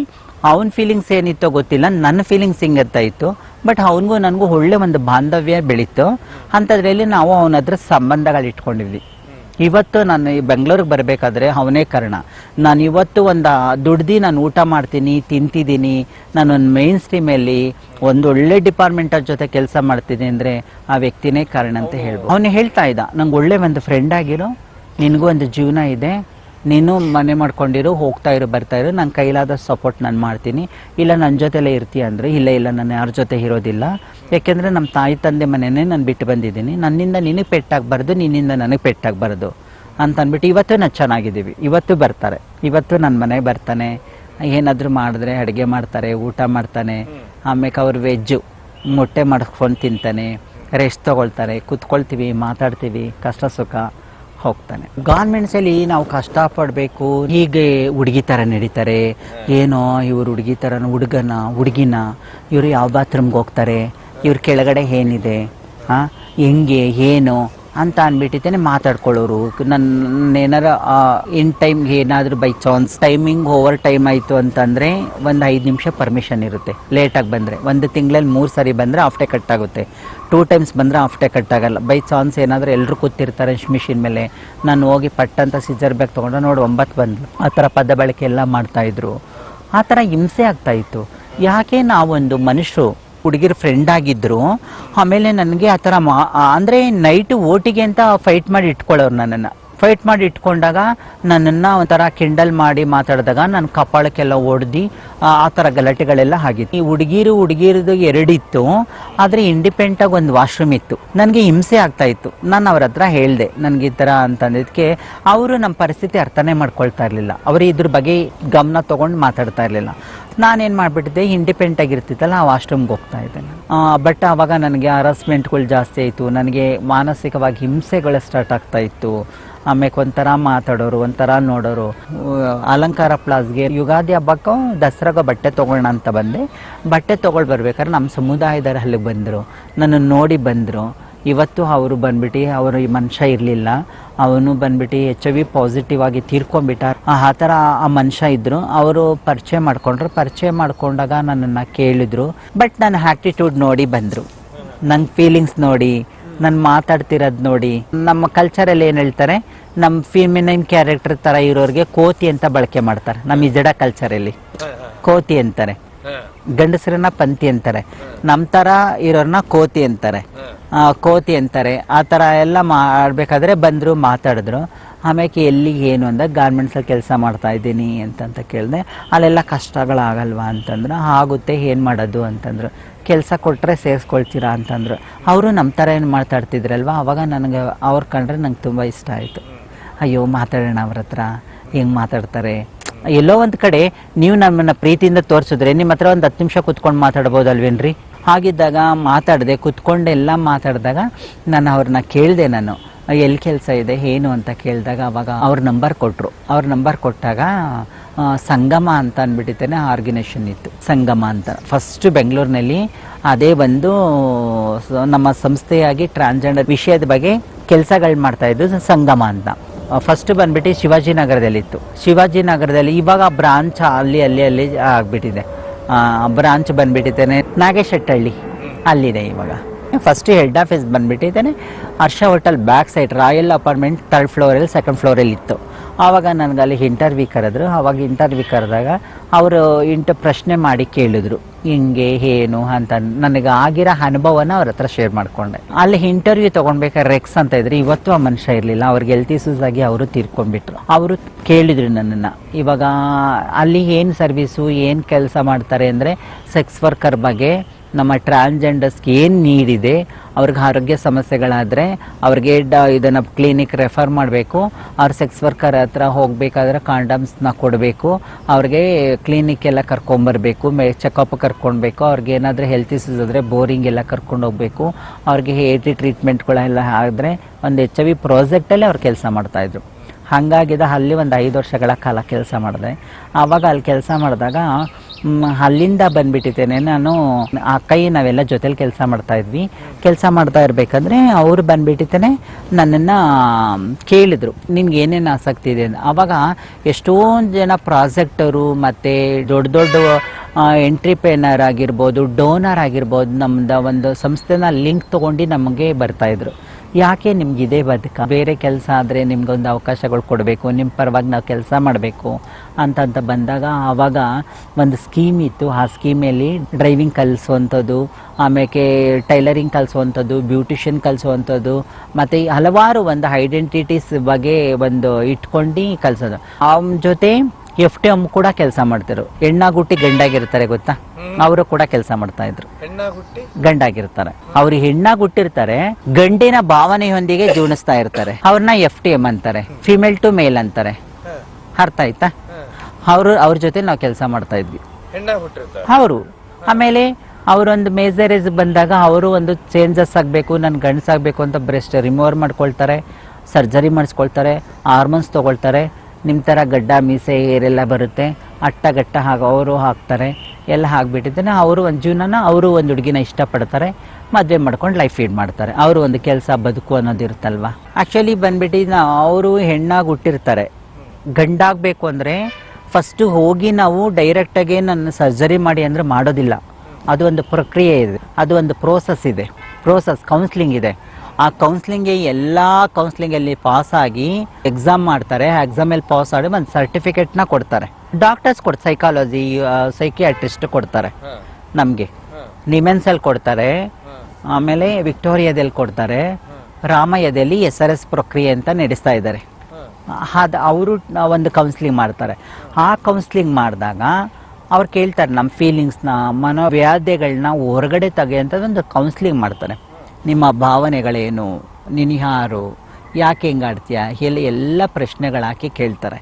ಅವನ ಫೀಲಿಂಗ್ಸ್ ಏನಿತ್ತೋ ಗೊತ್ತಿಲ್ಲ, ನನ್ನ ಫೀಲಿಂಗ್ಸ್ ಹಿಂಗತ್ತಾ ಇತ್ತು. ಬಟ್ ಅವನಿಗೂ ನನಗೂ ಒಳ್ಳೆ ಒಂದು ಬಾಂಧವ್ಯ ಬೆಳೀತು. ಅಂಥದ್ರಲ್ಲಿ ನಾವು ಅವನ ಹತ್ರ ಸಂಬಂಧಗಳು ಇಟ್ಕೊಂಡಿದ್ವಿ. ಇವತ್ತು ನಾನು ಈ ಬೆಂಗಳೂರಿಗೆ ಬರಬೇಕಾದ್ರೆ ಅವನೇ ಕಾರಣ. ನಾನು ಇವತ್ತು ಒಂದು ದುಡ್ದು ನಾನು ಊಟ ಮಾಡ್ತೀನಿ, ತಿಂತಿದ್ದೀನಿ, ನಾನು ಒಂದು ಮೇನ್ ಸ್ಟ್ರೀಮಲ್ಲಿ ಒಂದು ಒಳ್ಳೆ ಡಿಪಾರ್ಟ್ಮೆಂಟಲ್ ಜೊತೆ ಕೆಲಸ ಮಾಡ್ತೀನಿ ಅಂದರೆ ಆ ವ್ಯಕ್ತಿನೇ ಕಾರಣ ಅಂತ ಹೇಳ್ಬೋದು. ಅವನು ಹೇಳ್ತಾ ಇದ್ದ, ನಂಗೆ ಒಳ್ಳೆ ಒಂದು ಫ್ರೆಂಡ್ ಆಗಿರೋ, ನಿನಗೂ ಒಂದು ಜೀವನ ಇದೆ, ನೀನು ಮನೆ ಮಾಡ್ಕೊಂಡಿರು, ಹೋಗ್ತಾ ಇರು, ಬರ್ತಾ ಇರು, ನನ್ನ ಕೈಲಾದ ಸಪೋರ್ಟ್ ನಾನು ಮಾಡ್ತೀನಿ. ಇಲ್ಲ ನನ್ನ ಜೊತೆಲೇ ಇರ್ತೀಯ ಅಂದರೆ ಇಲ್ಲ ನಾನು ಯಾರ ಜೊತೆ ಇರೋದಿಲ್ಲ. ಯಾಕೆಂದರೆ ನಮ್ಮ ತಾಯಿ ತಂದೆ ಮನೆಯೇ ನಾನು ಬಿಟ್ಟು ಬಂದಿದ್ದೀನಿ. ನನ್ನಿಂದ ನಿನಗೆ ಪೆಟ್ಟಾಗಬಾರ್ದು, ನಿನ್ನಿಂದ ನನಗೆ ಪೆಟ್ಟಾಗಬಾರ್ದು ಅಂತ ಅಂದ್ಬಿಟ್ಟು ಇವತ್ತು ನಾವು ಚೆನ್ನಾಗಿದ್ದೀವಿ. ಇವತ್ತು ಬರ್ತಾರೆ, ಇವತ್ತು ನನ್ನ ಮನೆಗೆ ಬರ್ತಾನೆ, ಏನಾದರೂ ಮಾಡಿದ್ರೆ ಅಡುಗೆ ಮಾಡ್ತಾರೆ, ಊಟ ಮಾಡ್ತಾನೆ. ಆಮೇಲೆ ಅವ್ರು ವೆಜ್ಜು ಮೊಟ್ಟೆ ಮಾಡಿಸ್ಕೊಂಡು ತಿಂತಾನೆ, ರೆಸ್ಟ್ ತೊಗೊಳ್ತಾರೆ, ಕೂತ್ಕೊಳ್ತೀವಿ, ಮಾತಾಡ್ತೀವಿ, ಕಷ್ಟ ಸುಖ ಹೋಗ್ತಾನೆ. ಗಾರ್ಮೆಂಟ್ಸಲ್ಲಿ ನಾವು ಕಷ್ಟಪಡಬೇಕು, ಹೀಗೆ ಹುಡುಗಿ ಥರ ನಡೀತಾರೆ, ಏನೋ ಇವರು ಹುಡುಗಿ ಥರ ಹುಡುಗಿನ ಇವರು ಯಾವ ಬಾತ್ರೂಮ್ಗೆ ಹೋಗ್ತಾರೆ, ಇವ್ರ ಕೆಳಗಡೆ ಏನಿದೆ, ಹೆಂಗೆ ಏನು ಅಂತ ಅಂದ್ಬಿಟ್ಟಿದ್ದೇನೆ ಮಾತಾಡ್ಕೊಳ್ಳೋರು. ಏನಾರ ಇನ್ ಟೈಮ್ಗೆ ಏನಾದರೂ by chance timing over time ಆಯಿತು ಅಂತಂದರೆ ಒಂದು 5 ನಿಮಿಷ ಪರ್ಮಿಷನ್ ಇರುತ್ತೆ. ಲೇಟಾಗಿ ಬಂದರೆ 1 ತಿಂಗಳಲ್ಲಿ 3 ಸರಿ ಬಂದರೆ ಆಫ್ಟೇ ಕಟ್ ಆಗುತ್ತೆ, 2 ಟೈಮ್ಸ್ ಬಂದರೆ ಆಫ್ಟೇ ಕಟ್ ಆಗಲ್ಲ. ಬೈ ಚಾನ್ಸ್ ಏನಾದರೂ ಎಲ್ಲರೂ ಕೂತಿರ್ತಾರೆ ಮಿಷಿನ್ ಮೇಲೆ, ನಾನು ಹೋಗಿ ಪಟ್ಟಂತ ಸಿಜರ್ ಬ್ಯಾಗ್ ತೊಗೊಂಡು ನೋಡಿ 9 ಬಂದು ಆ ಥರ ಪದ ಬಳಕೆ ಎಲ್ಲ ಮಾಡ್ತಾಯಿದ್ರು. ಆ ಥರ ಹಿಂಸೆ ಆಗ್ತಾಯಿತ್ತು. ಯಾಕೆ ನಾವೊಂದು ಮನುಷ್ಯರು ಹುಡುಗಿರ ಫ್ರೆಂಡ್ ಆಗಿದ್ರು, ಆಮೇಲೆ ನನಗೆ ಆ ಥರ ಅಂದರೆ ನೈಟು ಓಟಿಗೆ ಅಂತ ಫೈಟ್ ಮಾಡಿ ಇಟ್ಕೊಳ್ಳೋರು. ನನ್ನನ್ನು ಫೈಟ್ ಮಾಡಿ ಇಟ್ಕೊಂಡಾಗ ನನ್ನನ್ನು ಒಂಥರ ಕಿಂಡಲ್ ಮಾಡಿ ಮಾತಾಡಿದಾಗ ನನ್ನ ಕಪಾಳಕ್ಕೆಲ್ಲ ಹೊಡೆದು ಆ ಥರ ಗಲಾಟೆಗಳೆಲ್ಲ ಆಗಿತ್ತು. ಈ ಹುಡುಗಿರದು 2 ಇತ್ತು, ಆದರೆ ಇಂಡಿಪೆಂಡಾಗಿ ಒಂದು ವಾಶ್ರೂಮ್ ಇತ್ತು. ನನಗೆ ಹಿಂಸೆ ಆಗ್ತಾಯಿತ್ತು. ನಾನು ಅವ್ರ ಹತ್ರ ಹೇಳಿದೆ ನನಗೆ ಈ ಥರ ಅಂತಂದಿದ್ದಕ್ಕೆ ಅವರು ನಮ್ಮ ಪರಿಸ್ಥಿತಿ ಅರ್ಥನೇ ಮಾಡ್ಕೊಳ್ತಾ ಇರಲಿಲ್ಲ. ಅವರು ಇದ್ರ ಬಗ್ಗೆ ಗಮನ ತೊಗೊಂಡು ಮಾತಾಡ್ತಾ ಇರಲಿಲ್ಲ. ನಾನೇನು ಮಾಡಿಬಿಟ್ಟಿದ್ದೆ, ಇಂಡಿಪೆಂಡೆಂಟ್ ಆಗಿರ್ತಿತ್ತಲ್ಲ ಆ ವಾಶ್ರೂಮ್ಗೆ ಹೋಗ್ತಾ ಇದ್ದೆ. ಬಟ್ ಆವಾಗ ನನಗೆ ಹರಾಸ್ಮೆಂಟ್ಗಳು ಜಾಸ್ತಿ ಆಯಿತು, ನನಗೆ ಮಾನಸಿಕವಾಗಿ ಹಿಂಸೆಗಳು ಸ್ಟಾರ್ಟ್ ಆಗ್ತಾ ಇತ್ತು. ಆಮೇಲೆ ಒಂಥರ ಮಾತಾಡೋರು, ಒಂಥರ ನೋಡೋರು. ಅಲಂಕಾರ ಪ್ಲಾಸ್ಗೆ ಯುಗಾದಿ ಹಬ್ಬಕ್ಕೂ ದಸರಾಗ ಬಟ್ಟೆ ತೊಗೊಳ್ಳೋಣ ಅಂತ ಬಂದೆ. ಬಟ್ಟೆ ತೊಗೊಳ್ ಬರ್ಬೇಕಾದ್ರೆ ನಮ್ಮ ಸಮುದಾಯದವ್ರು ಅಲ್ಲಿಗೆ ಬಂದರು, ನನ್ನನ್ನು ನೋಡಿ ಬಂದರು. ಇವತ್ತು ಅವರು ಬಂದ್ಬಿಟ್ಟು, ಅವರು ಈ ಮನುಷ್ಯ ಇರಲಿಲ್ಲ, ಅವನು ಬಂದ್ಬಿಟ್ಟು HIV ಪಾಸಿಟಿವ್ ಆಗಿ ತೀರ್ಕೊಂಡ್ಬಿಟ್ಟ. ಆ ಥರ ಆ ಮನುಷ್ಯ ಇದ್ದರು. ಅವರು ಪರಿಚಯ ಮಾಡ್ಕೊಂಡಾಗ ನನ್ನನ್ನು ಕೇಳಿದ್ರು. ಬಟ್ ನನ್ನ ಆ್ಯಕ್ಟಿಟ್ಯೂಡ್ ನೋಡಿ ಬಂದರು, ನನ್ನ ಫೀಲಿಂಗ್ಸ್ ನೋಡಿ, ನಾನು ಮಾತಾಡ್ತಿರೋದು ನೋಡಿ. ನಮ್ಮ ಕಲ್ಚರಲ್ಲಿ ಏನು ಹೇಳ್ತಾರೆ, ನಮ್ಮ ಫಿಮಿನೈನ್ ಕ್ಯಾರೆಕ್ಟರ್ ಥರ ಇರೋರಿಗೆ ಕೋತಿ ಅಂತ ಬಳಕೆ ಮಾಡ್ತಾರೆ. ನಮ್ಮ ಇಜಡ ಕಲ್ಚರಲ್ಲಿ ಕೋತಿ ಅಂತಾರೆ, ಗಂಡಸರನ್ನ ಪಂತಿ ಅಂತಾರೆ, ನಮ್ಮ ಥರ ಇರೋರನ್ನ ಕೋತಿ ಅಂತಾರೆ. ಆ ಥರ ಎಲ್ಲ ಮಾಡಬೇಕಾದ್ರೆ ಬಂದರು, ಮಾತಾಡಿದ್ರು. ಆಮೇಲೆ ಎಲ್ಲಿ ಏನು ಅಂದಾಗ ಗಾರ್ಮೆಂಟ್ಸಲ್ಲಿ ಕೆಲಸ ಮಾಡ್ತಾ ಇದ್ದೀನಿ ಅಂತ ಕೇಳಿದೆ. ಅಲ್ಲೆಲ್ಲ ಕಷ್ಟಗಳಾಗಲ್ವಾ ಅಂತಂದ್ರೆ, ಆಗುತ್ತೆ, ಏನು ಮಾಡೋದು ಅಂತಂದ್ರು. ಕೆಲಸ ಕೊಟ್ಟರೆ ಸೇರಿಸ್ಕೊಳ್ತೀರಾ ಅಂತಂದ್ರು. ಅವರು ನಮ್ಮ ಥರ ಏನು ಮಾತಾಡ್ತಿದ್ರಲ್ವ, ಆವಾಗ ನನಗೆ ಅವ್ರು ಕಂಡ್ರೆ ನಂಗೆ ತುಂಬ ಇಷ್ಟ ಆಯಿತು. ಅಯ್ಯೋ ಮಾತಾಡೋಣ ಅವ್ರ ಹತ್ರ, ಹೆಂಗೆ ಮಾತಾಡ್ತಾರೆ. ಎಲ್ಲೋ ಒಂದು ಕಡೆ ನೀವು ನಮ್ಮನ್ನು ಪ್ರೀತಿಯಿಂದ ತೋರಿಸಿದ್ರೆ ನಿಮ್ಮ ಹತ್ರ ಒಂದು 10 ನಿಮಿಷ ಕುತ್ಕೊಂಡು ಮಾತಾಡ್ಬೋದಲ್ವೇನ್ರಿ. ಹಾಗಿದ್ದಾಗ ಮಾತಾಡಿದೆ, ಕುತ್ಕೊಂಡೆಲ್ಲ ಮಾತಾಡಿದಾಗ ನಾನು ಅವ್ರನ್ನ ಕೇಳಿದೆ, ನಾನು ಎಲ್ಲಿ ಕೆಲಸ ಇದೆ ಏನು ಅಂತ ಕೇಳಿದಾಗ ಅವಾಗ ಅವ್ರ ನಂಬರ್ ಕೊಟ್ಟರು. ಅವ್ರ ನಂಬರ್ ಕೊಟ್ಟಾಗ ಸಂಗಮ ಅಂತ ಅಂದ್ಬಿಟ್ಟಿದ್ದೇನೆ ಆರ್ಗನೈಸೇಷನ್ ಇತ್ತು, ಸಂಗಮ ಅಂತ. ಫಸ್ಟ್ ಬೆಂಗಳೂರಿನಲ್ಲಿ ಅದೇ ಒಂದು ನಮ್ಮ ಸಂಸ್ಥೆಯಾಗಿ ಟ್ರಾನ್ಸ್ಜೆಂಡರ್ ವಿಷಯದ ಬಗ್ಗೆ ಕೆಲಸಗಳು ಮಾಡ್ತಾ ಇದ್ದು ಸಂಗಮ ಅಂತ. ಫಸ್ಟ್ ಬಂದ್ಬಿಟ್ಟು ಶಿವಾಜಿನಗರದಲ್ಲಿತ್ತು. ಶಿವಾಜಿನಗರದಲ್ಲಿ ಇವಾಗ ಬ್ರಾಂಚ್ ಅಲ್ಲಿ ಆಗಿಬಿಟ್ಟಿದೆ. ಬ್ರಾಂಚ್ ಬಂದ್ಬಿಟ್ಟಿದ್ದೇನೆ ನಾಗೇಶೆಟ್ಟಹಳ್ಳಿ, ಅಲ್ಲಿದೆ ಇವಾಗ. ಫಸ್ಟ್ ಹೆಡ್ ಆಫೀಸ್ ಬಂದ್ಬಿಟ್ಟಿದ್ದೇನೆ Harsha hotel back side royal apartment 3rd ಫ್ಲೋರಲ್ಲಿ 2nd ಫ್ಲೋರಲ್ಲಿ ಇತ್ತು. ಆವಾಗ ನನಗೆ ಅಲ್ಲಿ ಇಂಟರ್ವ್ಯೂ ಕರೆದ್ರು. ಆವಾಗ ಇಂಟರ್ವ್ಯೂ ಕರೆದಾಗ ಅವರು ಪ್ರಶ್ನೆ ಮಾಡಿ ಕೇಳಿದ್ರು ಹಿಂಗೆ ಏನು ಅಂತ. ನನಗೆ ಆಗಿರೋ ಅನುಭವನ ಅವ್ರ ಹತ್ರ ಶೇರ್ ಮಾಡ್ಕೊಂಡೆ. ಅಲ್ಲಿ ಇಂಟರ್ವ್ಯೂ ತಗೊಂಡ್ಬೇಕಾದ್ರೆ ರೆಕ್ಸ್ ಅಂತ ಇದ್ರು. ಇವತ್ತು ಆ ಮನುಷ್ಯ ಇರಲಿಲ್ಲ, ಅವ್ರಿಗೆ ಹೆಲ್ತ್ ಇಶ್ಯೂಸ್ ಆಗಿ ಅವರು ತೀರ್ಕೊಂಡ್ಬಿಟ್ರು. ಅವರು ಕೇಳಿದ್ರು ನನ್ನನ್ನು, ಇವಾಗ ಅಲ್ಲಿ ಏನು ಸರ್ವಿಸು ಏನು ಕೆಲಸ ಮಾಡ್ತಾರೆ ಅಂದರೆ ಸೆಕ್ಸ್ ವರ್ಕರ್ ಬಗ್ಗೆ, ನಮ್ಮ ಟ್ರಾನ್ಸ್ಜೆಂಡರ್ಸ್ಗೆ ಏನು ನೀಡಿದೆ, ಅವ್ರಿಗೆ ಆರೋಗ್ಯ ಸಮಸ್ಯೆಗಳಾದರೆ ಅವ್ರಿಗೆ ಇದನ್ನು ಕ್ಲಿನಿಕ್ ರೆಫರ್ ಮಾಡಬೇಕು, ಅವ್ರ ಸೆಕ್ಸ್ ವರ್ಕರ್ ಹತ್ರ ಹೋಗಬೇಕಾದ್ರೆ ಕಾಂಡಮ್ಸ್ನ ಕೊಡಬೇಕು, ಅವ್ರಿಗೆ ಕ್ಲಿನಿಕ್ ಎಲ್ಲ ಕರ್ಕೊಂಬರ್ಬೇಕು, ಚೆಕಪ್ ಕರ್ಕೊಳ್ಬೇಕು, ಅವ್ರಿಗೆ ಏನಾದರೂ ಹೆಲ್ತ್ ಇಶ್ಯೂಸ್ ಆದರೆ ಬೋರಿಂಗ್ ಎಲ್ಲ ಕರ್ಕೊಂಡು ಹೋಗಬೇಕು, ಅವ್ರಿಗೆ ಹೇಟಿ ಟ್ರೀಟ್ಮೆಂಟ್ಗಳೆಲ್ಲ ಆದರೆ ಒಂದು HIV ಪ್ರಾಜೆಕ್ಟಲ್ಲಿ ಅವ್ರು ಕೆಲಸ ಮಾಡ್ತಾಯಿದ್ರು. ಹಾಗಾಗಿದ್ದ ಅಲ್ಲಿ ಒಂದು 5 ವರ್ಷಗಳ ಕಾಲ ಕೆಲಸ ಮಾಡಿದೆ. ಆವಾಗ ಅಲ್ಲಿ ಕೆಲಸ ಮಾಡಿದಾಗ ಅಲ್ಲಿಂದ ಬಂದ್ಬಿಟ್ಟಿದ್ದೇನೆ ನಾನು. ಅಕ್ಕೈ ನಾವೆಲ್ಲ ಜೊತೆಲಿ ಕೆಲಸ ಮಾಡ್ತಾಯಿದ್ವಿ. ಕೆಲಸ ಮಾಡ್ತಾ ಇರಬೇಕಾದ್ರೆ ಅವರು ಬಂದ್ಬಿಟ್ಟಿದ್ದೇನೆ ನನ್ನನ್ನು ಕೇಳಿದರು, ನಿನ್ಗೆ ಏನೇನು ಆಸಕ್ತಿ ಇದೆ ಅಂತ. ಆವಾಗ ಎಷ್ಟೊಂದು ಜನ ಪ್ರಾಜೆಕ್ಟರು ಮತ್ತು ದೊಡ್ಡ ದೊಡ್ಡ ಎಂಟ್ರಿಪ್ರೆನರ್ ಆಗಿರ್ಬೋದು, ಡೋನರ್ ಆಗಿರ್ಬೋದು, ನಮ್ಮದು ಒಂದು ಸಂಸ್ಥೆನ ಲಿಂಕ್ ತೊಗೊಂಡು ನಮಗೆ ಬರ್ತಾಯಿದ್ರು. ಯಾಕೆ ನಿಮ್ಗಿದೆ ಬದುಕ, ಬೇರೆ ಕೆಲಸ ಆದರೆ ನಿಮ್ಗೊಂದು ಅವಕಾಶಗಳು ಕೊಡಬೇಕು, ನಿಮ್ಮ ಪರವಾಗಿ ನಾವು ಕೆಲಸ ಮಾಡಬೇಕು ಅಂತ ಬಂದಾಗ ಆವಾಗ ಒಂದು ಸ್ಕೀಮ್ ಇತ್ತು. ಆ ಸ್ಕೀಮಲ್ಲಿ ಡ್ರೈವಿಂಗ್ ಕಲಿಸುವಂಥದ್ದು, ಆಮೇಲೆ ಟೈಲರಿಂಗ್ ಕಲಿಸುವಂಥದ್ದು, ಬ್ಯೂಟಿಷಿಯನ್ ಕಲಿಸುವಂಥದ್ದು, ಮತ್ತು ಹಲವಾರು ಒಂದು ಐಡೆಂಟಿಟೀಸ್ ಬಗ್ಗೆ ಒಂದು ಇಟ್ಕೊಂಡು ಕಲಿಸೋದು. ಅವನ ಜೊತೆ FTM ಕೂಡ ಕೆಲಸ ಮಾಡ್ತಿರು. ಹೆಣ್ಣಾಗುಟ್ಟಿ ಗಂಡಾಗಿರ್ತಾರೆ ಗೊತ್ತಾ, ಅವರು ಕೂಡ ಕೆಲಸ ಮಾಡ್ತಾ ಇದ್ರು. ಗಂಡಾಗಿರ್ತಾರೆ, ಅವ್ರು ಹೆಣ್ಣಾಗುಟ್ಟಿರ್ತಾರೆ, ಗಂಡಿನ ಭಾವನೆಯೊಂದಿಗೆ ಜೀವನಿಸ್ತಾ ಇರ್ತಾರೆ. ಅವ್ರನ್ನ FTM ಅಂತಾರೆ, ಫಿಮೇಲ್ ಟು ಮೇಲ್ ಅಂತಾರೆ. ಅರ್ಥ ಆಯ್ತಾ? ಅವ್ರ ಜೊತೆ ನಾವು ಕೆಲಸ ಮಾಡ್ತಾ ಇದ್ವಿ ಅವರು. ಆಮೇಲೆ ಅವರೊಂದು ಮೇಜರೇಜ್ ಬಂದಾಗ ಅವರು ಒಂದು ಚೇಂಜಸ್ ಆಗಬೇಕು, ನನ್ ಗಂಡಸಾಗಬೇಕು ಅಂತ ಬ್ರೆಸ್ಟ್ ರಿಮೂವರ್ ಮಾಡ್ಕೊಳ್ತಾರೆ, ಸರ್ಜರಿ ಮಾಡಿಸ್ಕೊಳ್ತಾರೆ, ಹಾರ್ಮೋನ್ಸ್ ತಗೊಳ್ತಾರೆ. ನಿಮ್ಮ ಥರ ಗಡ್ಡ ಮೀಸೆ ಏರೆಲ್ಲ ಬರುತ್ತೆ, ಅಟ್ಟಗಟ್ಟ ಅವರು ಹಾಕ್ತಾರೆ. ಎಲ್ಲ ಹಾಕ್ಬಿಟ್ಟಿದ್ದೇನೆ. ಅವರು ಒಂದು ಜೀವನನ, ಅವರು ಒಂದು ಹುಡುಗಿನ ಇಷ್ಟಪಡ್ತಾರೆ, ಮದುವೆ ಮಾಡ್ಕೊಂಡು ಲೈಫ್ ಲೀಡ್ ಮಾಡ್ತಾರೆ. ಅವರು ಒಂದು ಕೆಲಸ ಬದುಕು ಅನ್ನೋದಿರುತ್ತಲ್ವ. ಆ್ಯಕ್ಚುಲಿ ಬಂದ್ಬಿಟ್ಟು ಅವರು ಹೆಣ್ಣಾಗಿ ಹುಟ್ಟಿರ್ತಾರೆ. ಗಂಡಾಗಬೇಕು ಅಂದರೆ ಫಸ್ಟು ಹೋಗಿ ನಾವು ಡೈರೆಕ್ಟಾಗಿ ನನ್ನ ಸರ್ಜರಿ ಮಾಡಿ ಅಂದರೆ ಮಾಡೋದಿಲ್ಲ. ಅದು ಒಂದು ಪ್ರಕ್ರಿಯೆ ಇದೆ, ಅದು ಒಂದು ಪ್ರೋಸೆಸ್ ಇದೆ, ಕೌನ್ಸ್ಲಿಂಗ್ ಇದೆ. ಆ ಕೌನ್ಸ್ಲಿಂಗ್ಗೆ ಎಲ್ಲ ಕೌನ್ಸ್ಲಿಂಗಲ್ಲಿ ಪಾಸ್ ಆಗಿ ಎಕ್ಸಾಮ್ ಮಾಡ್ತಾರೆ. ಆ ಎಕ್ಸಾಮಲ್ಲಿ ಪಾಸ್ ಆಗಿ ಒಂದು ಸರ್ಟಿಫಿಕೇಟ್ನ ಕೊಡ್ತಾರೆ. ಡಾಕ್ಟರ್ಸ್ ಸೈಕಾಲಜಿ ಸೈಕಿಯಾಟ್ರಿಸ್ಟ್ ಕೊಡ್ತಾರೆ ನಮಗೆ. ನಿಮೆನ್ಸಲ್ಲಿ ಕೊಡ್ತಾರೆ, ಆಮೇಲೆ ವಿಕ್ಟೋರಿಯಾದಲ್ಲಿ ಕೊಡ್ತಾರೆ, ರಾಮಯ್ಯದಲ್ಲಿ SRS ಪ್ರಕ್ರಿಯೆ ಅಂತ ನಡೆಸ್ತಾ ಇದ್ದಾರೆ. ಅವರು ಒಂದು ಕೌನ್ಸ್ಲಿಂಗ್ ಮಾಡ್ತಾರೆ. ಆ ಕೌನ್ಸ್ಲಿಂಗ್ ಮಾಡಿದಾಗ ಅವ್ರು ಕೇಳ್ತಾರೆ ನಮ್ಮ ಫೀಲಿಂಗ್ಸ್ನ, ಮನೋವ್ಯಾಧಿಗಳನ್ನ ಹೊರಗಡೆ ತೆಗೆಯುವಂಥದ್ದು ಒಂದು ಕೌನ್ಸ್ಲಿಂಗ್ ಮಾಡ್ತಾರೆ. ನಿಮ್ಮ ಭಾವನೆಗಳೇನು, ನೀನು ಯಾರು, ಯಾಕೆ ಹೆಂಗಾಡ್ತೀಯ, ಎಲ್ಲ ಪ್ರಶ್ನೆಗಳು ಹಾಕಿ ಕೇಳ್ತಾರೆ.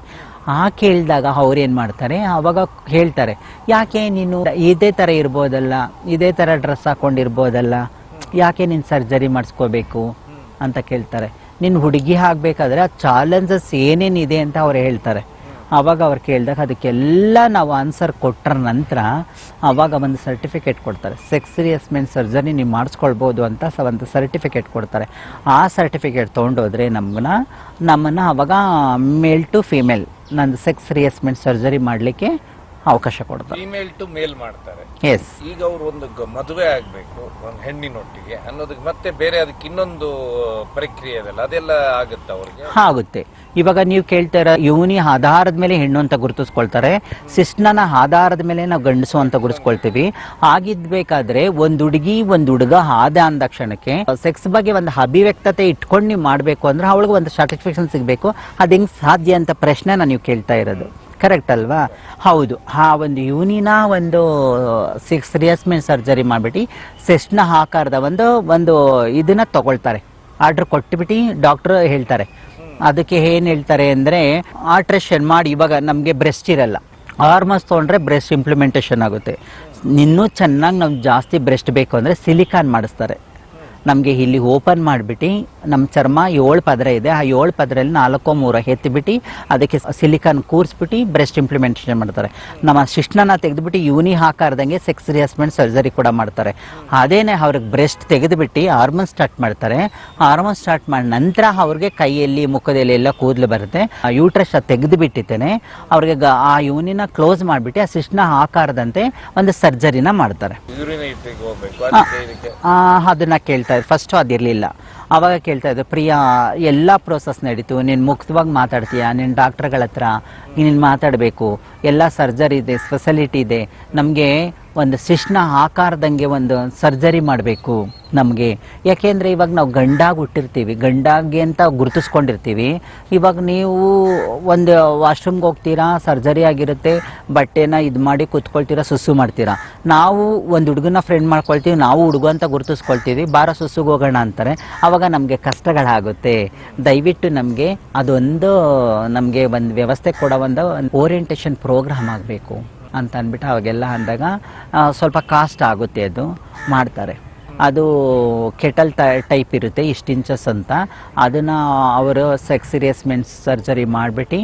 ಆ ಕೇಳಿದಾಗ ಅವ್ರೇನು ಮಾಡ್ತಾರೆ, ಆವಾಗ ಹೇಳ್ತಾರೆ ಯಾಕೆ ನೀನು ಇದೇ ಥರ ಇರ್ಬೋದಲ್ಲ, ಇದೇ ಥರ ಡ್ರೆಸ್ ಹಾಕ್ಕೊಂಡಿರ್ಬೋದಲ್ಲ, ಯಾಕೆ ನೀನು ಸರ್ಜರಿ ಮಾಡಿಸ್ಕೋಬೇಕು ಅಂತ ಕೇಳ್ತಾರೆ. ನಿನ್ನ ಹುಡುಗಿ ಆಗಬೇಕಾದ್ರೆ ಆ ಚಾಲೆಂಜಸ್ ಏನೇನಿದೆ ಅಂತ ಅವ್ರು ಹೇಳ್ತಾರೆ. ಆವಾಗ ಅವ್ರು ಕೇಳಿದಾಗ ಅದಕ್ಕೆಲ್ಲ ನಾವು ಆನ್ಸರ್ ಕೊಟ್ಟರ ನಂತರ ಆವಾಗ ಒಂದು ಸರ್ಟಿಫಿಕೇಟ್ ಕೊಡ್ತಾರೆ. ಸೆಕ್ಸ್ ರಿಯಸ್ಮೆಂಟ್ ಸರ್ಜರಿ ನೀವು ಮಾಡಿಸ್ಕೊಳ್ಬೋದು ಅಂತ ಒಂದು ಸರ್ಟಿಫಿಕೇಟ್ ಕೊಡ್ತಾರೆ. ಆ ಸರ್ಟಿಫಿಕೇಟ್ ತೊಗೊಂಡೋದ್ರೆ ನಮ್ಮನ್ನು ಆವಾಗ ಮೇಲ್ ಟು ಫೀಮೇಲ್ ನಂದು ಸೆಕ್ಸ್ ರಿಯಸ್ಮೆಂಟ್ ಸರ್ಜರಿ ಮಾಡಲಿಕ್ಕೆ ಅವಕಾಶ ಕೊಡ್ತಾರೆ. ಫೀಮೇಲ್ ಟು ಮೇಲ್ ಮಾಡ್ತಾರೆ. ಎಸ್. ಈಗ ಅವ್ರು ಒಂದು ಮದುವೆ ಆಗ್ಬೇಕು ಒಂದು ಹೆಣ್ಣಿನೊಟ್ಟಿಗೆ ಅನ್ನೋದಕ್ಕೆ ಮತ್ತೆ ಬೇರೆ ಅದಕ್ಕೆ ಇನ್ನೊಂದು ಪ್ರಕ್ರಿಯೆ ಇದೆಲ್ಲ, ಅದೆಲ್ಲ ಆಗುತ್ತೆ ಅವ್ರಿಗೆ? ಆಗುತ್ತೆ. ಇವಾಗ ನೀವು ಕೇಳ್ತಾರ ಯೋನಿ ಆಧಾರದ ಮೇಲೆ ಹೆಣ್ಣು ಅಂತ ಗುರುತಿಸ್ಕೊಳ್ತಾರೆ, ಸಿಸ್ಟನ ಆಧಾರದ ಮೇಲೆ ನಾವು ಗಂಡಸು ಅಂತ ಗುರುತಿಸ್ಕೊಳ್ತೀವಿ. ಆಗಿದ್ಬೇಕಾದ್ರೆ ಒಂದು ಹುಡುಗಿ ಒಂದು ಹುಡುಗ ಆದ ಅಂದ ಕ್ಷಣಕ್ಕೆ ಸೆಕ್ಸ್ ಬಗ್ಗೆ ಒಂದು ಅಭಿವ್ಯಕ್ತತೆ ಇಟ್ಕೊಂಡು ನೀವು ಮಾಡಬೇಕು ಅಂದ್ರೆ ಅವಳಿಗೆ ಒಂದು ಸರ್ಟಿಫಿಕೇಶನ್ ಸಿಗಬೇಕು. ಅದು ಹೆಂಗ್ ಸಾಧ್ಯ ಅಂತ ಪ್ರಶ್ನೆ ನೀವು ಕೇಳ್ತಾ ಇರೋದು ಕರೆಕ್ಟ್ ಅಲ್ವಾ? ಹೌದು. ಆ ಒಂದು ಯೂನಿನ ಒಂದು ಸೆಕ್ಸ್ ರಿಯಸ್ಮೆಂಟ್ ಸರ್ಜರಿ ಮಾಡಿಬಿಟ್ಟು ಸೆಸ್ನ ಆಕಾರದ ಒಂದು ಇದನ್ನ ತಗೊಳ್ತಾರೆ. ಆರ್ಡರ್ ಕೊಟ್ಟುಬಿಟ್ಟು ಡಾಕ್ಟರ್ ಹೇಳ್ತಾರೆ. ಅದಕ್ಕೆ ಏನು ಹೇಳ್ತಾರೆ ಅಂದರೆ ಆಲ್ಟ್ರೇಷನ್ ಮಾಡಿ, ಇವಾಗ ನಮಗೆ ಬ್ರೆಸ್ಟ್ ಇರಲ್ಲ, ಹಾರ್ಮೋನ್ಸ್ ತೊಗೊಂಡ್ರೆ ಬ್ರೆಸ್ಟ್ ಇಂಪ್ಲಿಮೆಂಟೇಷನ್ ಆಗುತ್ತೆ. ಇನ್ನೂ ಚೆನ್ನಾಗಿ ನಮ್ಗೆ ಜಾಸ್ತಿ ಬ್ರೆಸ್ಟ್ ಬೇಕು ಅಂದರೆ ಸಿಲಿಕಾನ್ ಮಾಡಿಸ್ತಾರೆ. ನಮಗೆ ಇಲ್ಲಿ ಓಪನ್ ಮಾಡಿಬಿಟ್ಟು ನಮ್ಮ ಚರ್ಮ 7 ಪದರ ಇದೆ, ಆ 7 ಪದರಲ್ಲಿ 4-3 ಎತ್ತಿಬಿಟ್ಟು ಅದಕ್ಕೆ ಸಿಲಿಕಾನ್ ಕೂರಿಸ್ಬಿಟ್ಟು ಬ್ರೆಸ್ಟ್ ಇಂಪ್ಲಿಮೆಂಟೇಷನ್ ಮಾಡ್ತಾರೆ. ನಮ್ಮ ಶಿಶ್ನನ ತೆಗೆದುಬಿಟ್ಟು ಯೂನಿ ಹಾಕಾರ್ದಂಗೆ ಸೆಕ್ಸ್ ರಿಯಸ್ಮೆಂಟ್ ಸರ್ಜರಿ ಕೂಡ ಮಾಡ್ತಾರೆ. ಅದೇನೆ ಅವ್ರಿಗೆ ಬ್ರೆಸ್ಟ್ ತೆಗೆದುಬಿಟ್ಟು ಹಾರ್ಮೋನ್ ಸ್ಟಾರ್ಟ್ ಮಾಡ್ತಾರೆ. ಹಾರ್ಮೋನ್ ಸ್ಟಾರ್ಟ್ ಮಾಡಿ ನಂತರ ಅವ್ರಿಗೆ ಕೈಯಲ್ಲಿ ಮುಖದಲ್ಲಿ ಎಲ್ಲ ಕೂದಲು ಬರುತ್ತೆ. ಆ ಯೂಟ್ರಸ್ ತೆಗೆದುಬಿಟ್ಟಿದ್ದೇನೆ ಅವ್ರಿಗೆ ಆ ಯೂನಿನ ಕ್ಲೋಸ್ ಮಾಡಿಬಿಟ್ಟು ಆ ಶಿಶ್ನ ಆಕಾರದಂತೆ ಒಂದು ಸರ್ಜರಿನ ಮಾಡ್ತಾರೆ. ಅದನ್ನ ಕೇಳ್ತಾ ಇದ್ರು. ಫಸ್ಟು ಅದಿರಲಿಲ್ಲ. ಆವಾಗ ಕೇಳ್ತಾ ಇದ್ರು, ಪ್ರಿಯಾ ಎಲ್ಲ ಪ್ರೋಸೆಸ್ ನಡೀತು, ನೀನು ಮುಕ್ತವಾಗಿ ಮಾತಾಡ್ತೀಯಾ, ನೀನು ಡಾಕ್ಟ್ರುಗಳ ಹತ್ರ ನೀನು ಮಾತಾಡಬೇಕು, ಎಲ್ಲ ಸರ್ಜರಿ ಇದೆ, ಫೆಸಿಲಿಟಿ ಇದೆ, ನಮಗೆ ಒಂದು ಶಿಶ್ನ ಆಕಾರದಂಗೆ ಒಂದು ಸರ್ಜರಿ ಮಾಡಬೇಕು ನಮಗೆ. ಯಾಕೆಂದರೆ ಇವಾಗ ನಾವು ಗಂಡಾಗಿ ಹುಟ್ಟಿರ್ತೀವಿ, ಗಂಡಾಗಿ ಅಂತ ಗುರುತಿಸ್ಕೊಂಡಿರ್ತೀವಿ. ಇವಾಗ ನೀವು ಒಂದು ವಾಶ್ರೂಮ್ಗೆ ಹೋಗ್ತೀರಾ, ಸರ್ಜರಿ ಆಗಿರುತ್ತೆ, ಬಟ್ಟೆನ ಇದು ಮಾಡಿ ಕೂತ್ಕೊಳ್ತೀರಾ, ಸುಸ್ಸು ಮಾಡ್ತೀರಾ. ನಾವು ಒಂದು ಹುಡುಗನ ಫ್ರೆಂಡ್ ಮಾಡ್ಕೊಳ್ತೀವಿ, ನಾವು ಹುಡುಗ ಅಂತ ಗುರುತಿಸ್ಕೊಳ್ತೀವಿ, ಬಾರ ಸುಸ್ಸುಗೆ ಹೋಗೋಣ ಅಂತಾರೆ. ಆವಾಗ ನಮಗೆ ಕಷ್ಟಗಳಾಗುತ್ತೆ. ದಯವಿಟ್ಟು ನಮಗೆ ಅದೊಂದು ನಮಗೆ ಒಂದು ವ್ಯವಸ್ಥೆ ಕೊಡೋ ಒಂದು ಓರಿಯೆಂಟೇಷನ್ ಪ್ರೋಗ್ರಾಮ್ ಆಗಬೇಕು ಅಂತ ಅಂದ್ಬಿಟ್ಟು ಅವಾಗೆಲ್ಲ ಅಂದಾಗ ಸ್ವಲ್ಪ ಕಾಸ್ಟ್ ಆಗುತ್ತೆ. ಅದು ಮಾಡ್ತಾರೆ. ಅದು ಕೆಟಲ್ ಟೈಪ್ ಇರುತ್ತೆ, ಇಷ್ಟು ಇಂಚಸ್ ಅಂತ. ಅದನ್ನು ಅವರು ಸೆಕ್ಸಿರಿಯಸ್ಮೆಂಟ್ ಸರ್ಜರಿ ಮಾಡಿಬಿಟ್ಟು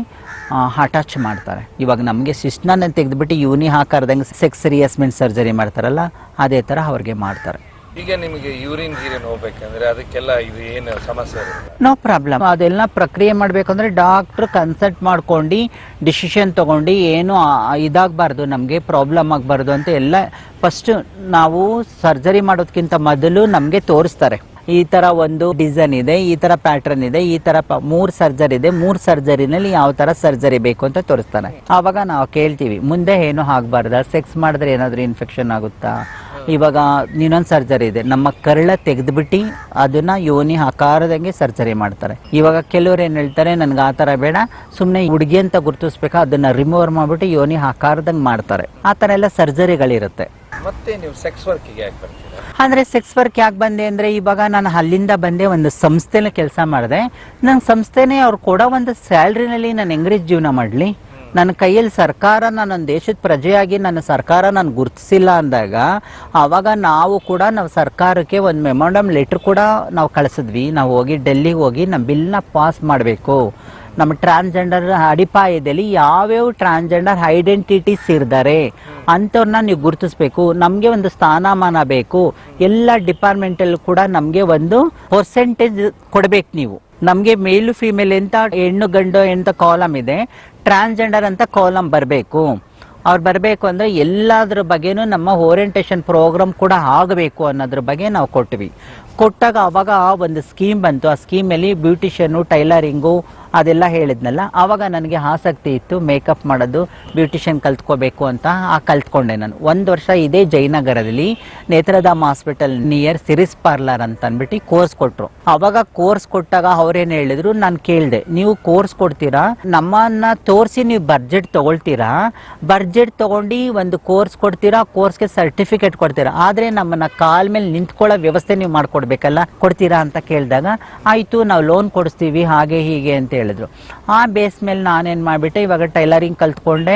ಅಟ್ಯಾಚ್ ಮಾಡ್ತಾರೆ. ಇವಾಗ ನಮಗೆ ಸಿಸ್ಟ್ನ ತೆಗೆದುಬಿಟ್ಟು ಯೂನಿ ಹಾಕಾರ್ದಂಗೆ ಸೆಕ್ಸಿರಿಯಸ್ಮೆಂಟ್ ಸರ್ಜರಿ ಮಾಡ್ತಾರಲ್ಲ, ಅದೇ ಥರ ಅವ್ರಿಗೆ ಮಾಡ್ತಾರೆ. ಈಗ ನಿಮಗೆ ಯೂರಿನ್ ಗೀರಿನ್ ಹೋಗ್ಬೇಕಂದ್ರೆ ಅದಕ್ಕೆಲ್ಲ ಇದು ಏನು ಸಮಸ್ಯೆ ಇರುತ್ತೆ? No problem. ಅದೆಲ್ಲ ಪ್ರಕ್ರಿಯೆ ಮಾಡಬೇಕಂದ್ರೆ ಡಾಕ್ಟ್ರು ಕನ್ಸಲ್ಟ್ ಮಾಡ್ಕೊಂಡು ಡಿಸಿಷನ್ ತೊಗೊಂಡು ಏನು ಇದಾಗಬಾರ್ದು, ನಮಗೆ ಪ್ರಾಬ್ಲಮ್ ಆಗಬಾರ್ದು ಅಂತ ಎಲ್ಲ ಫಸ್ಟ್ ನಾವು ಸರ್ಜರಿ ಮಾಡೋದಕ್ಕಿಂತ ಮೊದಲು ನಮಗೆ ತೋರಿಸ್ತಾರೆ. ಈ ಥರ ಒಂದು ಡಿಸೈನ್ ಇದೆ, ಈ ಥರ ಪ್ಯಾಟ್ರನ್ ಇದೆ, ಈ ಥರ 3 ಸರ್ಜರಿ ಇದೆ, 3 ಸರ್ಜರಿನಲ್ಲಿ ಯಾವ ಥರ ಸರ್ಜರಿ ಬೇಕು ಅಂತ ತೋರಿಸ್ತಾನೆ. ಆವಾಗ ನಾವು ಕೇಳ್ತೀವಿ, ಮುಂದೆ ಏನು ಆಗಬಾರ್ದ, ಸೆಕ್ಸ್ ಮಾಡಿದ್ರೆ ಏನಾದರೂ ಇನ್ಫೆಕ್ಷನ್ ಆಗುತ್ತಾ, ಇವಾಗ ಇನ್ನೊಂದು ಸರ್ಜರಿ ಇದೆ, ನಮ್ಮ ಕರಳ ತೆಗೆದುಬಿಟ್ಟು ಅದನ್ನ ಯೋನಿ ಆಕಾರದಂಗೆ ಸರ್ಜರಿ ಮಾಡ್ತಾರೆ. ಇವಾಗ ಕೆಲವ್ರು ಏನು ಹೇಳ್ತಾರೆ, ನನಗೆ ಆ ಥರ ಬೇಡ, ಸುಮ್ಮನೆ ಹುಡುಗಿ ಅಂತ ಗುರುತಿಸ್ಬೇಕಾ, ಅದನ್ನ ರಿಮೂವ್ ಮಾಡಿಬಿಟ್ಟು ಯೋನಿ ಆಕಾರದಂಗೆ ಮಾಡ್ತಾರೆ. ಆ ಥರ ಎಲ್ಲ ಸರ್ಜರಿಗಳಿರುತ್ತೆ. ಮತ್ತೆ ನೀವು ಸೆಕ್ಸ್ ವರ್ಕಿಗೆ ಯಾಕೆ ಬರ್ತೀರಾ? ಅಂದರೆ ಸೆಕ್ಸ್ ವರ್ಕ್ ಯಾಕೆ ಬಂದೆ ಅಂದರೆ, ಇವಾಗ ನಾನು ಅಲ್ಲಿಂದ ಬಂದೆ, ಒಂದು ಸಂಸ್ಥೆನ ಕೆಲಸ ಮಾಡಿದೆ. ನನ್ನ ಸಂಸ್ಥೆನೇ ಅವ್ರು ಕೊಡೋ ಒಂದು ಸ್ಯಾಲ್ರಿನಲ್ಲಿ ನಾನು ಹೆಂಗ್ರಿ ಜೀವನ ಮಾಡಲಿ? ನನ್ನ ಕೈಯಲ್ಲಿ ಸರ್ಕಾರ, ನಾನೊಂದು ದೇಶದ ಪ್ರಜೆಯಾಗಿ ನನ್ನ ಸರ್ಕಾರ ನಾನು ಗುರುತಿಸಿಲ್ಲ ಅಂದಾಗ, ಆವಾಗ ನಾವು ಸರ್ಕಾರಕ್ಕೆ ಒಂದು ಮೆಮೊರಂಡಮ್ ಲೆಟ್ರ್ ಕೂಡ ನಾವು ಕಳಿಸಿದ್ವಿ. ನಾವು ಹೋಗಿ ಡೆಲ್ಲಿಗೆ ಹೋಗಿ ನಮ್ಮ ಬಿಲ್ನ ಪಾಸ್ ಮಾಡಬೇಕು. ನಮ್ಮ ಟ್ರಾನ್ಸ್ಜೆಂಡರ್ ಅಡಿಪಾಯದಲ್ಲಿ ಯಾವ್ಯಾವ ಟ್ರಾನ್ಸ್ಜೆಂಡರ್ ಐಡೆಂಟಿಟೀಸ್ ಇರ್ತಾರೆ ಅಂಥವ್ರನ್ನ ನೀವು ಗುರುತಿಸ್ಬೇಕು, ನಮಗೆ ಒಂದು ಸ್ಥಾನಮಾನ ಬೇಕು, ಎಲ್ಲ ಡಿಪಾರ್ಟ್ಮೆಂಟಲ್ಲೂ ಕೂಡ ನಮಗೆ ಒಂದು ಪರ್ಸೆಂಟೇಜ್ ಕೊಡಬೇಕು. ನೀವು ನಮಗೆ ಮೇಲು ಫಿಮೇಲ್ ಅಂತ ಹೆಣ್ಣು ಗಂಡು ಅಂತ ಕಾಲಮ್ ಇದೆ, ಟ್ರಾನ್ಸ್ಜೆಂಡರ್ ಅಂತ ಕಾಲಮ್ ಬರಬೇಕು. ಅವ್ರು ಬರಬೇಕು ಅಂದರೆ ಎಲ್ಲದ್ರ ಬಗ್ಗೆನೂ ನಮ್ಮ ಓರಿಯೆಂಟೇಷನ್ ಪ್ರೋಗ್ರಾಮ್ ಕೂಡ ಆಗಬೇಕು ಅನ್ನೋದ್ರ ಬಗ್ಗೆ ನಾವು ಕೊಟ್ಟಾಗ ಅವಾಗ ಒಂದು ಸ್ಕೀಮ್ ಬಂತು. ಆ ಸ್ಕೀಮಲ್ಲಿ ಬ್ಯೂಟಿಷಿಯನ್ನು, ಟೈಲರಿಂಗು ಅದೆಲ್ಲ ಹೇಳಿದ್ನಲ್ಲ, ಆವಾಗ ನನಗೆ ಆಸಕ್ತಿ ಇತ್ತು ಮೇಕಪ್ ಮಾಡೋದು, ಬ್ಯೂಟಿಷಿಯನ್ ಕಲ್ತ್ಕೋಬೇಕು ಅಂತ. ಕಲ್ತ್ಕೊಂಡೆ ನಾನು 1 ವರ್ಷ ಇದೇ ಜಯನಗರದಲ್ಲಿ Nethradhama hospital near Ceres parlour ಅಂತ ಅಂದ್ಬಿಟ್ಟು ಕೋರ್ಸ್ ಕೊಟ್ಟರು. ಅವಾಗ ಕೋರ್ಸ್ ಕೊಟ್ಟಾಗ ಅವ್ರೇನು ಹೇಳಿದ್ರು, ನಾನು ಕೇಳಿದೆ, ನೀವು ಕೋರ್ಸ್ ಕೊಡ್ತೀರಾ, ನಮ್ಮನ್ನ ತೋರಿಸಿ ನೀವು ಬಡ್ಜೆಟ್ ತೊಗೊಳ್ತೀರಾ, ಬಡ್ಜೆಟ್ ತೊಗೊಂಡು ಒಂದು ಕೋರ್ಸ್ ಕೊಡ್ತೀರಾ, ಕೋರ್ಸ್ಗೆ ಸರ್ಟಿಫಿಕೇಟ್ ಕೊಡ್ತೀರಾ, ಆದರೆ ನಮ್ಮನ್ನ ಕಾಲ್ ಮೇಲೆ ನಿಂತ್ಕೊಳ್ಳೋ ವ್ಯವಸ್ಥೆ ನೀವು ಮಾಡ್ಕೊಡ್ಬೇಕಲ್ಲ, ಕೊಡ್ತೀರಾ ಅಂತ ಕೇಳಿದಾಗ, ಆಯಿತು ನಾವು ಲೋನ್ ಕೊಡಿಸ್ತೀವಿ ಹಾಗೆ ಹೀಗೆ ಅಂತ ಹೇಳಿದ್ರು. ಆ ಬೇಸ್ ಮೇಲೆ ನಾನೇನು ಮಾಡಿಬಿಟ್ಟೆ, ಇವಾಗ ಟೈಲರಿಂಗ್ ಕಲ್ತ್ಕೊಂಡೆ,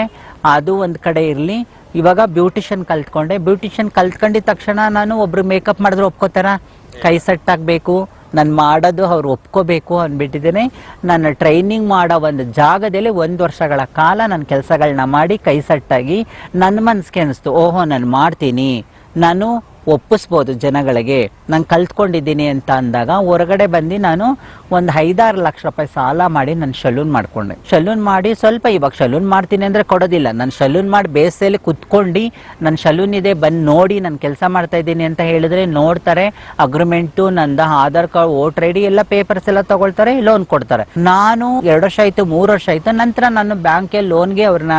ಅದು ಒಂದು ಕಡೆ ಇರಲಿ. ಇವಾಗ ಬ್ಯೂಟಿಷಿಯನ್ ಕಲ್ತ್ಕೊಂಡೆ. ಬ್ಯೂಟಿಷಿಯನ್ ಕಲ್ತ್ಕೊಂಡಿದ ತಕ್ಷಣ ನಾನು ಒಬ್ರು ಮೇಕಪ್ ಮಾಡಿದ್ರೆ ಒಪ್ಕೋತಾರ, ಕೈ ಸೆಟ್ ಆಗಬೇಕು, ನಾನು ಮಾಡೋದು ಅವ್ರು ಒಪ್ಕೋಬೇಕು ಅಂದ್ಬಿಟ್ಟಿದ್ದೇನೆ. ನನ್ನ ಟ್ರೈನಿಂಗ್ ಮಾಡೋ ಒಂದು ಜಾಗದಲ್ಲಿ 1 ವರ್ಷಗಳ ಕಾಲ ನನ್ನ ಕೆಲಸಗಳನ್ನ ಮಾಡಿ ಕೈ ಸೆಟ್ಟಾಗಿ ನನ್ನ ಮನಸ್ಸಿಗೆ ಅನಿಸ್ತು, ಓಹೋ ನಾನು ಮಾಡ್ತೀನಿ, ನಾನು ಒಪ್ಪಿಸ್ಬೋದು ಜನಗಳಿಗೆ, ನಾನು ಕಲ್ತ್ಕೊಂಡಿದ್ದೀನಿ ಅಂತ ಅಂದಾಗ ಹೊರಗಡೆ ಬಂದು ನಾನು ಒಂದು 5-6 ಲಕ್ಷ ರೂಪಾಯಿ ಸಾಲ ಮಾಡಿ ನಾನು ಶಲೂನ್ ಮಾಡಿಕೊಂಡೆ. ಶಲೂನ್ ಮಾಡಿ ಸ್ವಲ್ಪ, ಇವಾಗ ಶಲೂನ್ ಮಾಡ್ತೀನಿ ಅಂದರೆ ಕೊಡೋದಿಲ್ಲ, ನಾನು ಶಲೂನ್ ಮಾಡಿ ಬೇಸಲ್ಲಿ ಕುತ್ಕೊಂಡು ನನ್ನ ಶಲೂನ್ ಇದೆ ಬಂದು ನೋಡಿ ನಾನು ಕೆಲಸ ಮಾಡ್ತಾ ಇದ್ದೀನಿ ಅಂತ ಹೇಳಿದ್ರೆ ನೋಡ್ತಾರೆ, ಅಗ್ರಿಮೆಂಟು, ನಂದು Aadhaar card, voter I D ಎಲ್ಲ ಪೇಪರ್ಸ್ ಎಲ್ಲ ತಗೊಳ್ತಾರೆ, ಲೋನ್ ಕೊಡ್ತಾರೆ. ನಾನು 2 ವರ್ಷ ಆಯಿತು, 3 ವರ್ಷ ಆಯಿತು, ನಂತರ ನಾನು ಬ್ಯಾಂಕ್ಗೆ ಲೋನ್ಗೆ ಅವ್ರನ್ನ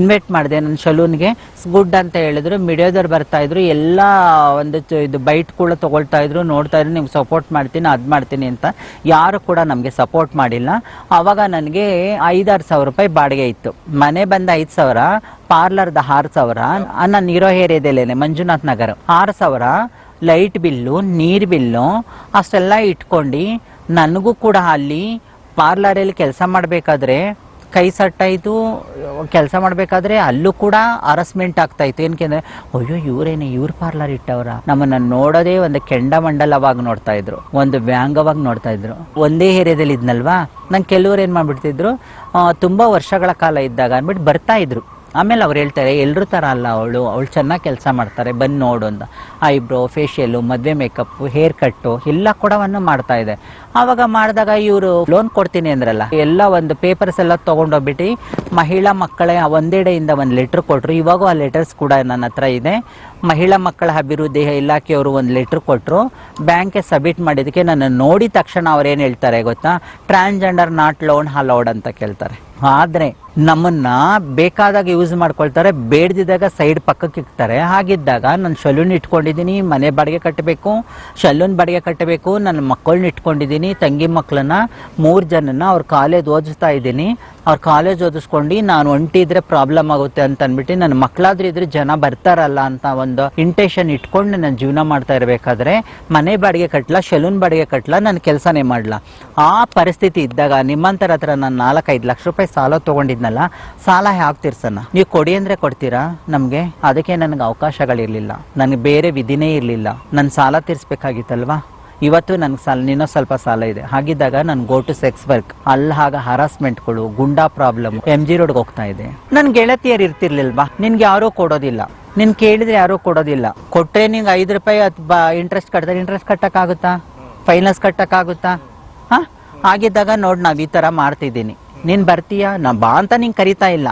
ಇನ್ವೈಟ್ ಮಾಡಿದೆ ನನ್ನ ಶಲೂನ್ಗೆ. ಗುಡ್ ಅಂತ ಹೇಳಿದ್ರು, ಮೀಡಿಯಾದವ್ರು ಬರ್ತಾ ಇದ್ರು, ಎಲ್ಲ ಒಂದು ಇದು ಬೈಟ್ ಕೂಡ ತಗೊಳ್ತಾ ಇದ್ರು, ನೋಡ್ತಾ ಇದ್ರು, ನಿಮ್ಗೆ ಸಪೋರ್ಟ್ ಮಾಡ್ತೀನಿ, ಅದು ಮಾಡ್ತೀನಿ ಅಂತ. ಯಾರು ಕೂಡ ನಮಗೆ ಸಪೋರ್ಟ್ ಮಾಡಿಲ್ಲ. ಆವಾಗ ನನಗೆ 5-6 ಸಾವಿರ ರೂಪಾಯಿ ಬಾಡಿಗೆ ಇತ್ತು. ಮನೆ ಬಂದ 5 ಸಾವಿರ, ಪಾರ್ಲರ್ದ 6 ಸಾವಿರ, ನಾನು ಇರೋ ಏರಿಯಾದಲ್ಲೇನೆ ಮಂಜುನಾಥ್ ನಗರ 6 ಸಾವಿರ, ಲೈಟ್ ಬಿಲ್ಲು, ನೀರು ಬಿಲ್ಲು ಅಷ್ಟೆಲ್ಲ ಇಟ್ಕೊಂಡು ನನಗೂ ಕೂಡ ಅಲ್ಲಿ ಪಾರ್ಲರಲ್ಲಿ ಕೆಲಸ ಮಾಡಬೇಕಾದ್ರೆ ಕೈ ಸಟ್ಟಾಯಿತು. ಕೆಲಸ ಮಾಡಬೇಕಾದ್ರೆ ಅಲ್ಲೂ ಕೂಡ ಹರಾಸ್ಮೆಂಟ್ ಆಗ್ತಾಯಿತ್ತು. ಏನಕ್ಕೆ, ಅಯ್ಯೋ ಇವರೇನೆ, ಇವ್ರ ಪಾರ್ಲರ್ ಇಟ್ಟವ್ರ, ನಮ್ಮನ್ನು ನೋಡೋದೇ ಒಂದು ಕೆಂಡಮಂಡಲವಾಗಿ ನೋಡ್ತಾ ಇದ್ರು, ಒಂದು ವ್ಯಾಂಗವಾಗಿ ನೋಡ್ತಾ ಇದ್ರು. ಒಂದೇ ಏರಿಯಾದಲ್ಲಿ ಇದ್ನಲ್ವಾ, ನಂಗೆ ಕೆಲವ್ರು ಏನು ಮಾಡಿಬಿಡ್ತಿದ್ರು, ತುಂಬ ವರ್ಷಗಳ ಕಾಲ ಇದ್ದಾಗ ಅಂದ್ಬಿಟ್ಟು ಬರ್ತಾ ಇದ್ರು. ಆಮೇಲೆ ಅವ್ರು ಹೇಳ್ತಾರೆ, ಎಲ್ಲರೂ ಥರ ಅಲ್ಲ ಅವಳು ಚೆನ್ನಾಗಿ ಕೆಲಸ ಮಾಡ್ತಾರೆ, ಬಂದು ನೋಡು ಅಂತ. ಐಬ್ರೋ, ಫೇಶಿಯಲ್ಲು, ಮದುವೆ ಮೇಕಪ್ಪು, ಹೇರ್ ಕಟ್ಟು ಎಲ್ಲ ಕೂಡವನ್ನು ಮಾಡ್ತಾ ಇದೆ. ಆವಾಗ ಮಾಡಿದಾಗ ಇವರು ಲೋನ್ ಕೊಡ್ತೀನಿ ಅಂದ್ರಲ್ಲ, ಎಲ್ಲ ಒಂದು ಪೇಪರ್ಸ್ ಎಲ್ಲ ತಗೊಂಡೋಗ್ಬಿಟ್ಟು ಮಹಿಳಾ ಮಕ್ಕಳ ಒಂದೆಡೆಯಿಂದ ಒಂದು ಲೆಟರ್ ಕೊಟ್ರು. ಇವಾಗೂ ಆ ಲೆಟರ್ಸ್ ಕೂಡ ನನ್ನ ಹತ್ರ ಇದೆ. ಮಹಿಳಾ ಮಕ್ಕಳ ಅಭಿವೃದ್ಧಿ ಇಲಾಖೆಯವರು ಒಂದು ಲೆಟರ್ ಕೊಟ್ಟರು, ಬ್ಯಾಂಕ್ಗೆ ಸಬ್ಮಿಟ್ ಮಾಡಿದ್ದಕ್ಕೆ ನನ್ನ ನೋಡಿದ ತಕ್ಷಣ ಅವ್ರು ಏನು ಹೇಳ್ತಾರೆ ಗೊತ್ತಾ, ಟ್ರಾನ್ಸ್ಜೆಂಡರ್ ನಾಟ್ ಲೋನ್ ಅಲೌಡ್ ಅಂತ ಕೇಳ್ತಾರೆ. ಆದರೆ ನಮ್ಮನ್ನ ಬೇಕಾದಾಗ ಯೂಸ್ ಮಾಡ್ಕೊಳ್ತಾರೆ, ಬೇಡದಿದ್ದಾಗ ಸೈಡ್ ಪಕ್ಕಕ್ಕೆ ಇಕ್ತಾರೆ. ಹಾಗಿದ್ದಾಗ ನಾನು ಸಲೂನ್ ಇಟ್ಕೊಂಡಿದ್ದೀನಿ, ಮನೆ ಬಾಡಿಗೆ ಕಟ್ಟಬೇಕು, ಸಲೂನ್ ಬಾಡಿಗೆ ಕಟ್ಟಬೇಕು, ನನ್ನ ಮಕ್ಕಳನ್ನ ಇಟ್ಕೊಂಡಿದ್ದೀನಿ, ತಂಗಿ ಮಕ್ಕಳನ್ನ 3 ಜನನ ಅವ್ರ ಕಾಲೇಜ್ ಓದಿಸ್ತಾ ಇದ್ದೀನಿ. ಅವ್ರ ಕಾಲೇಜ್ ಓದಿಸ್ಕೊಂಡು ನಾನು ಒಂಟಿದ್ರೆ ಪ್ರಾಬ್ಲಮ್ ಆಗುತ್ತೆ ಅಂತ ಅಂದ್ಬಿಟ್ಟು ನನ್ನ ಮಕ್ಕಳಾದ್ರೂ ಇದ್ರೆ ಜನ ಬರ್ತಾರಲ್ಲ ಅಂತ ಒಂದು ಇಂಟೆನ್ಷನ್ ಇಟ್ಕೊಂಡು ನಾನು ಜೀವನ ಮಾಡ್ತಾ ಇರಬೇಕಾದ್ರೆ ಮನೆ ಬಾಡಿಗೆ ಕಟ್ಟಲ, ಸಲೂನ್ ಬಾಡಿಗೆ ಕಟ್ಟಲ, ನನ್ನ ಕೆಲಸನೇ ಮಾಡಲ. ಆ ಪರಿಸ್ಥಿತಿ ಇದ್ದಾಗ ನಿಮ್ಮಂತರ ಹತ್ರ ನಾನು 4-5 ಲಕ್ಷ ರೂಪಾಯಿ ಸಾಲ ತಗೊಂಡಿದ್ನಲ್ಲ, ಸಾಲ ಹ್ಯಾಕ್ ತೀರ್ಸೋಣ? ನೀವು ಕೊಡಿ ಅಂದ್ರೆ ಕೊಡ್ತೀರಾ ನಮ್ಗೆ? ಅದಕ್ಕೆ ನನಗೆ ಅವಕಾಶಗಳಿರ್ಲಿಲ್ಲ, ನನಗೆ ಬೇರೆ ವಿಧಿನೇ ಇರ್ಲಿಲ್ಲ. ನನ್ನ ಸಾಲ ತೀರ್ಸ್ಬೇಕಾಗಿತ್ತಲ್ವಾ? ಇವತ್ತು ನನಗೆ ಇನ್ನೂ ಸ್ವಲ್ಪ ಸಾಲ ಇದೆ. ಹಾಗಿದ್ದಾಗ ನಾನು ಗೋ ಟು ಸೆಕ್ಸ್ ವರ್ಕ್, ಅಲ್ಲಾಗ ಹರಾಸ್ಮೆಂಟ್ಗಳು, ಗುಂಡಾ ಪ್ರಾಬ್ಲಮ್, MG ರೋಡ್ಗೆ ಹೋಗ್ತಾ ಇದೆ. ನನ್ ಗೆಳತಿಯರು ಇರ್ತಿರ್ಲಿಲ್ವಾ? ನಿನ್ಗೆ ಯಾರೂ ಕೊಡೋದಿಲ್ಲ, ನಿನ್ ಕೇಳಿದ್ರೆ ಯಾರೂ ಕೊಡೋದಿಲ್ಲ. ಕೊಟ್ರೆ ನಿಂಗೆ 5 ರೂಪಾಯಿ ಇಂಟ್ರೆಸ್ಟ್ ಕಟ್ತಾರೆ. ಇಂಟ್ರೆಸ್ಟ್ ಕಟ್ಟಕ್ಕಾಗುತ್ತಾ? ಫೈನಾನ್ಸ್ ಕಟ್ಟಕ್ಕಾಗುತ್ತಾ? ಆಗಿದ್ದಾಗ ನೋಡ್ ನಾವ್ ಈ ತರ ಮಾಡ್ತಿದ್ದೀನಿ. ನೀನ್ ಬರ್ತೀಯಾ? ನಾ ಬಾ ಅಂತ ನಿಂಗೆ ಕರಿತಾ ಇಲ್ಲ.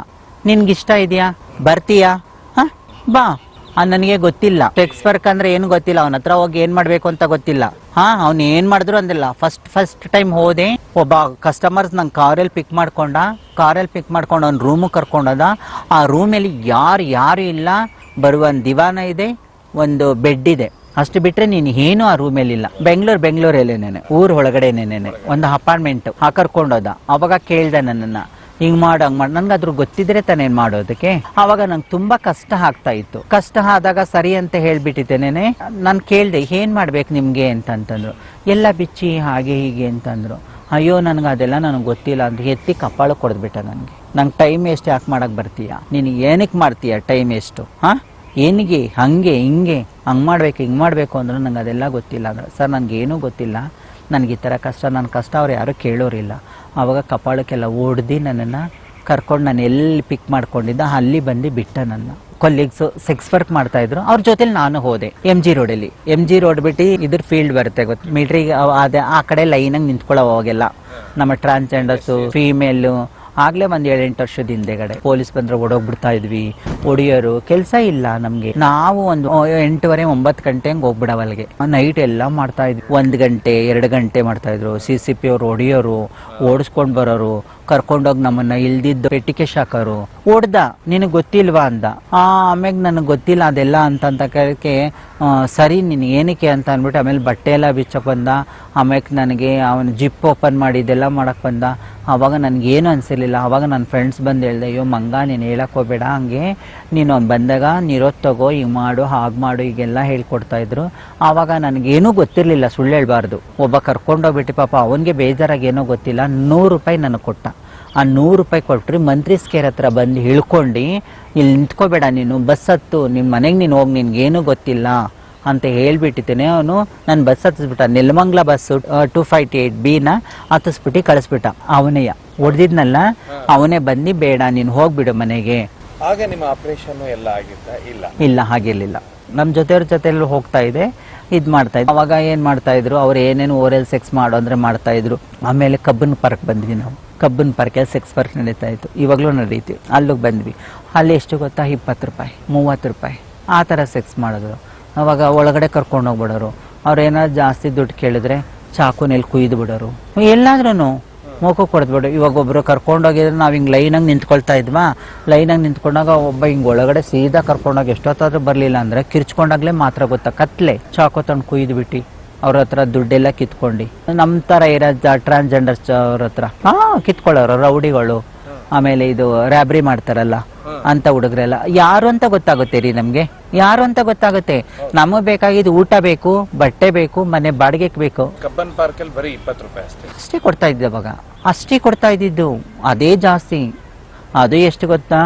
ನಿನ್ಗಿಷ್ಟ ಇದೆಯಾ? ಬರ್ತೀಯಾ? ಬಾ. ನನಗೆ ಗೊತ್ತಿಲ್ಲ ಸೆಕ್ಸ್ ವರ್ಕ್ ಅಂದ್ರೆ ಏನು ಗೊತ್ತಿಲ್ಲ. ಅವನ ಹತ್ರ ಹೋಗಿ ಏನ್ ಮಾಡ್ಬೇಕು ಅಂತ ಗೊತ್ತಿಲ್ಲ. ಅವ್ನು ಏನ್ ಮಾಡಿದ್ರು ಅಂದಿಲ್ಲ. ಫಸ್ಟ್ ಟೈಮ್ ಹೋದೆ, ಒಬ್ಬ ಕಸ್ಟಮರ್ಸ್ ನಂಗೆ ಕಾರಲ್ಲಿ ಪಿಕ್ ಮಾಡ್ಕೊಂಡು ಅವ್ನ ರೂಮ್ ಕರ್ಕೊಂಡೋದ. ಆ ರೂಮಲ್ಲಿ ಯಾರು ಇಲ್ಲ, ಬರುವ ಒಂದು ದಿವಾನ ಇದೆ, ಒಂದು ಬೆಡ್ ಇದೆ, ಅಷ್ಟು ಬಿಟ್ರೆ ನೀನು ಏನು ಆ ರೂಮಲ್ಲಿ ಇಲ್ಲ. ಬೆಂಗಳೂರಲ್ಲೇನೇನೆ, ಊರ್ ಒಳಗಡೆನೇನೆ ಒಂದು ಅಪಾರ್ಟ್ಮೆಂಟ್ ಕರ್ಕೊಂಡೋದ. ಅವಾಗ ಕೇಳ್ದೆ ನನ್ನನ್ನ, ಹಿಂಗ್ ಮಾಡು ಹಂಗ್ ಮಾಡು. ನನ್ಗೆ ಅದ್ರ ಗೊತ್ತಿದ್ರೆ ತಾನೇನ್ ಮಾಡೋದಕ್ಕೆ. ಅವಾಗ ನಂಗೆ ತುಂಬಾ ಕಷ್ಟ ಆಗ್ತಾ ಇತ್ತು. ಕಷ್ಟ ಆದಾಗ ಸರಿ ಅಂತ ಹೇಳ್ಬಿಟ್ಟಿದ್ದೇನೆ. ನಾನು ಕೇಳ್ದೆ ಏನ್ ಮಾಡ್ಬೇಕು ನಿಮ್ಗೆ ಅಂತಂದ್ರು. ಎಲ್ಲ ಬಿಚ್ಚಿ ಹಾಗೆ ಹೀಗೆ ಅಂತಂದ್ರು. ಅಯ್ಯೋ ನನಗೆ ಅದೆಲ್ಲ ನನಗೆ ಗೊತ್ತಿಲ್ಲ ಅಂತ ಎತ್ತಿ ಕಪ್ಪಾಳ ಕೊಡ್ಬಿಟ್ಟ. ನಂಗೆ ಟೈಮ್ ವೇಸ್ಟ್ ಯಾಕೆ ಮಾಡಕ್ ಬರ್ತೀಯ? ನೀನು ಏನಕ್ಕೆ ಮಾಡ್ತೀಯ ಟೈಮ್ ವೇಸ್ಟು? ಏನಿಗೆ ಹಂಗೆ ಹಿಂಗೆ ಹಂಗೆ ಮಾಡ್ಬೇಕು ಹಿಂಗೆ ಮಾಡಬೇಕು ಅಂದ್ರೆ ನಂಗೆ ಅದೆಲ್ಲ ಗೊತ್ತಿಲ್ಲ ಅಂದ್ರೆ, ಸರ್ ನನಗೇನೂ ಗೊತ್ತಿಲ್ಲ, ನನಗೆ ಈ ಥರ ಕಷ್ಟ, ನನ್ನ ಕಷ್ಟ ಅವ್ರು ಯಾರೂ ಕೇಳೋರಿಲ್ಲ. ಆವಾಗ ಕಪಾಳಕ್ಕೆಲ್ಲ ಓಡ್ದು ನನ್ನನ್ನು ಕರ್ಕೊಂಡು, ನಾನು ಎಲ್ಲಿ ಪಿಕ್ ಮಾಡ್ಕೊಂಡಿದ್ದ ಅಲ್ಲಿ ಬಂದು ಬಿಟ್ಟ. ನನ್ನ ಕೊಲೀಗ್ಸು ಸೆಕ್ಸ್ ವರ್ಕ್ ಮಾಡ್ತಾ ಇದ್ರು, ಅವ್ರ ಜೊತೆಲಿ ನಾನು ಹೋದೆ. MG ರೋಡ್ ಬಿಟ್ಟು ಇದ್ರ ಫೀಲ್ಡ್ ಬರುತ್ತೆ ಗೊತ್ತು, ಮಿಲ್ಟ್ರಿಗೆ. ಅದೇ ಆ ಕಡೆ ಲೈನಾಗಿ ನಿಂತ್ಕೊಳ್ಳೋ ಅವಾಗೆಲ್ಲ ನಮ್ಮ ಟ್ರಾನ್ಸ್ಜೆಂಡರ್ಸು, ಫೀಮೇಲು. ಆಗ್ಲೇ ಒಂದ್ 7-8 ವರ್ಷದ ಹಿಂದೆಗಡೆ ಪೊಲೀಸ್ ಬಂದ್ರೆ ಓಡೋಗ್ಬಿಡ್ತಾ ಇದ್ವಿ. ಹೊಡಿಯೋರು, ಕೆಲಸ ಇಲ್ಲ ನಮ್ಗೆ. ನಾವು ಒಂದು 8:30-9 ಗಂಟೆ ಹಂಗೆ ಹೋಗ್ಬಿಡವ ಅಲ್ಲಿಗೆ. ನೈಟ್ ಎಲ್ಲ ಮಾಡ್ತಾ ಇದ್ವಿ. 1 ಗಂಟೆ 2 ಗಂಟೆ ಮಾಡ್ತಾ ಇದ್ರು. CCP ಅವ್ರು ಹೊಡಿಯೋರು, ಓಡಿಸ್ಕೊಂಡ್ ಬರೋರು, ಕರ್ಕೊಂಡೋಗಿ ನಮ್ಮನ್ನ ಇಲ್ದಿದ್ದು ಪೆಟ್ಟಿಗೆ ಶಾಕೋರು. ಓಡ್ದ, ನಿನಗೆ ಗೊತ್ತಿಲ್ವಾ ಅಂದ. ಆಮ್ಯಾಗ ನನಗೆ ಗೊತ್ತಿಲ್ಲ ಅದೆಲ್ಲ ಅಂತ ಕೇಳಕ್ಕೆ, ಸರಿ ನೀನು ಏನಕ್ಕೆ ಅಂತ ಅಂದ್ಬಿಟ್ಟು ಆಮೇಲೆ ಬಟ್ಟೆ ಎಲ್ಲ ಬಿಚ್ಚಕ್ ಬಂದ. ಆಮ್ಯಾಗ ನನಗೆ ಅವನು ಜಿಪ್ ಓಪನ್ ಮಾಡಿ ಇದೆಲ್ಲ ಮಾಡಕ್ ಬಂದ. ಆವಾಗ ನನಗೇನು ಅನ್ಸಿರ್ಲಿಲ್ಲ. ಆವಾಗ ನನ್ನ ಫ್ರೆಂಡ್ಸ್ ಬಂದು ಹೇಳ್ದೆ, ಅಯ್ಯೋ ಮಂಗ ನೀನು ಹೇಳಕ್ ಹೋಗ್ಬೇಡ, ಹಂಗೆ ನೀನು ಬಂದಾಗ ನೀರೋತ್ ತಗೋ, ಹಿಂಗೆ ಮಾಡು ಹಾಗೆ ಮಾಡು ಹೀಗೆಲ್ಲ ಹೇಳ್ಕೊಡ್ತಾ ಇದ್ರು. ಆವಾಗ ನನಗೇನೂ ಗೊತ್ತಿರಲಿಲ್ಲ, ಸುಳ್ಳು ಹೇಳ್ಬಾರ್ದು. ಒಬ್ಬ ಕರ್ಕೊಂಡೋಗ್ಬಿಟ್ಟು ಪಾಪ ಅವನಿಗೆ ಬೇಜಾರಾಗಿ ಏನೋ ಗೊತ್ತಿಲ್ಲ, 100 ರೂಪಾಯಿ ನನಗೆ ಕೊಟ್ಟ. ಆ 100 ರೂಪಾಯಿ ಕೊಟ್ಟರೆ ಮಂತ್ರಿ ಸ್ಕೇರ್ ಹತ್ರ ಬಂದು ಹೇಳ್ಕೊಂಡು, ಇಲ್ಲಿ ನಿಂತ್ಕೋಬೇಡ ನೀನು, ಬಸ್ ಹತ್ತು, ನಿಮ್ಮ ಮನೆಗೆ ನೀನು ಹೋಗಿ, ನಿನ್ಗೇನು ಗೊತ್ತಿಲ್ಲ ಅಂತ ಹೇಳ್ಬಿಟ್ಟಿದ್ದೇನೆ. ಅವನು ನನ್ನ ಬಸ್ ಹತ್ತಿಸ್ಬಿಟ್ಟ. ನೆಲಮಂಗ್ಲ ಬಸ್ಸು 258B ಹತ್ತಿಸ್ಬಿಟ್ಟು ಕಳಿಸ್ಬಿಟ್ಟ. ಅವನೇ ಹೊಡೆದಿದ್ನಲ್ಲ, ಅವನೇ ಬಂದು ಬೇಡ ನೀನು ಹೋಗ್ಬಿಡು ಮನೆಗೆ. ಆಗ ನಿಮ್ಮ ಆಪರೇಷನ್ ಎಲ್ಲ ಆಗಿತ್ತಾ? ಇಲ್ಲ ಹಾಗಿರ್ಲಿಲ್ಲ. ನಮ್ಮ ಜೊತೆಯಲ್ಲಿ ಹೋಗ್ತಾ ಇದೆ, ಇದು ಮಾಡ್ತಾ ಇದ್ರು. ಅವಾಗ ಏನ್ ಮಾಡ್ತಾ ಇದ್ರು, ಅವ್ರು ಏನೇನು ಓರಲ್ ಸೆಕ್ಸ್ ಮಾಡೋ ಅಂದ್ರೆ ಮಾಡ್ತಾ ಇದ್ರು. ಆಮೇಲೆ ಕಬ್ಬನ್ ಪಾರ್ಕ್ ಬಂದ್ವಿ ನಾವು. ಕಬ್ಬನ್ ಪಾರ್ಕ್ ಸೆಕ್ಸ್ ವರ್ಕ್ ನಡೀತಾ ಇತ್ತು, ಇವಾಗ್ಲೂ ನಡೀತೀವಿ. ಅಲ್ಲಿಗೆ ಬಂದ್ವಿ. ಅಲ್ಲಿ ಎಷ್ಟು ಗೊತ್ತಾ, 20 ರೂಪಾಯಿ 30 ರೂಪಾಯಿ ಆ ಥರ ಸೆಕ್ಸ್ ಮಾಡಿದ್ರು. ಅವಾಗ ಒಳಗಡೆ ಕರ್ಕೊಂಡು ಹೋಗ್ಬಿಡೋರು. ಅವ್ರು ಏನಾದ್ರು ಜಾಸ್ತಿ ದುಡ್ಡು ಕೇಳಿದ್ರೆ ಚಾಕುನಲ್ಲಿ ಕುಯ್ದು ಬಿಡೋರು. ಎಲ್ಲಾದ್ರೂ ಮೋಕ ಕೊಡ್ದ್ಬಿಡು. ಇವಾಗ ಒಬ್ರು ಕರ್ಕೊಂಡೋಗಿದ್ರೆ ನಾವು ಹಿಂಗೆ ಲೈನಾಗಿ ನಿಂತ್ಕೊಳ್ತಾ ಇದ್ವಾ, ಲೈನಾಗಿ ನಿಂತ್ಕೊಂಡಾಗ ಒಬ್ಬ ಹಿಂಗೆ ಒಳಗಡೆ ಸೀದಾ ಕರ್ಕೊಂಡೋಗಿ ಎಷ್ಟೊತ್ತಾದ್ರೂ ಬರಲಿಲ್ಲ ಅಂದ್ರೆ ಕಿರ್ಚ್ಕೊಂಡಾಗ್ಲೇ ಮಾತ್ರ ಗೊತ್ತಾ, ಕತ್ಲೆ ಚಾಕು ತಂದು ಕುಯ್ದು ಬಿಟ್ಟು ಅವ್ರ ಹತ್ರ ದುಡ್ಡೆಲ್ಲ ಕಿತ್ಕೊಂಡು. ನಮ್ಮ ಥರ ಇರೋ ಟ್ರಾನ್ಸ್ಜೆಂಡರ್ಸ್ ಅವ್ರ ಹತ್ರ ಕಿತ್ಕೊಳ್ಳೋರು ರೌಡಿಗಳು. ಆಮೇಲೆ ಇದು ರ್ಯಾಬ್ರಿ ಮಾಡ್ತಾರಲ್ಲ ಅಂತ ಹುಡುಗರೆಲ್ಲ. ಯಾರು ಅಂತ ಗೊತ್ತಾಗುತ್ತೆ ರೀ ನಮ್ಗೆ, ಯಾರು ಅಂತ ಗೊತ್ತಾಗುತ್ತೆ. ನಮಗ್ ಬೇಕಾಗಿದ್ದು ಊಟ ಬೇಕು, ಬಟ್ಟೆ ಬೇಕು, ಮನೆ ಬಾಡಿಗೆ ಬೇಕು. ಕಬ್ಬನ್ ಪಾರ್ಕ್ ಅಲ್ಲಿ ಬರೀ 20 ರೂಪಾಯಿ ಅಷ್ಟೇ ಕೊಡ್ತಾ ಇದ್ದೆ ಅವಾಗ. ಅಷ್ಟೇ ಕೊಡ್ತಾ ಇದ್ದಿದ್ದು, ಅದೇ ಜಾಸ್ತಿ. ಅದು ಎಷ್ಟು ಗೊತ್ತಾ,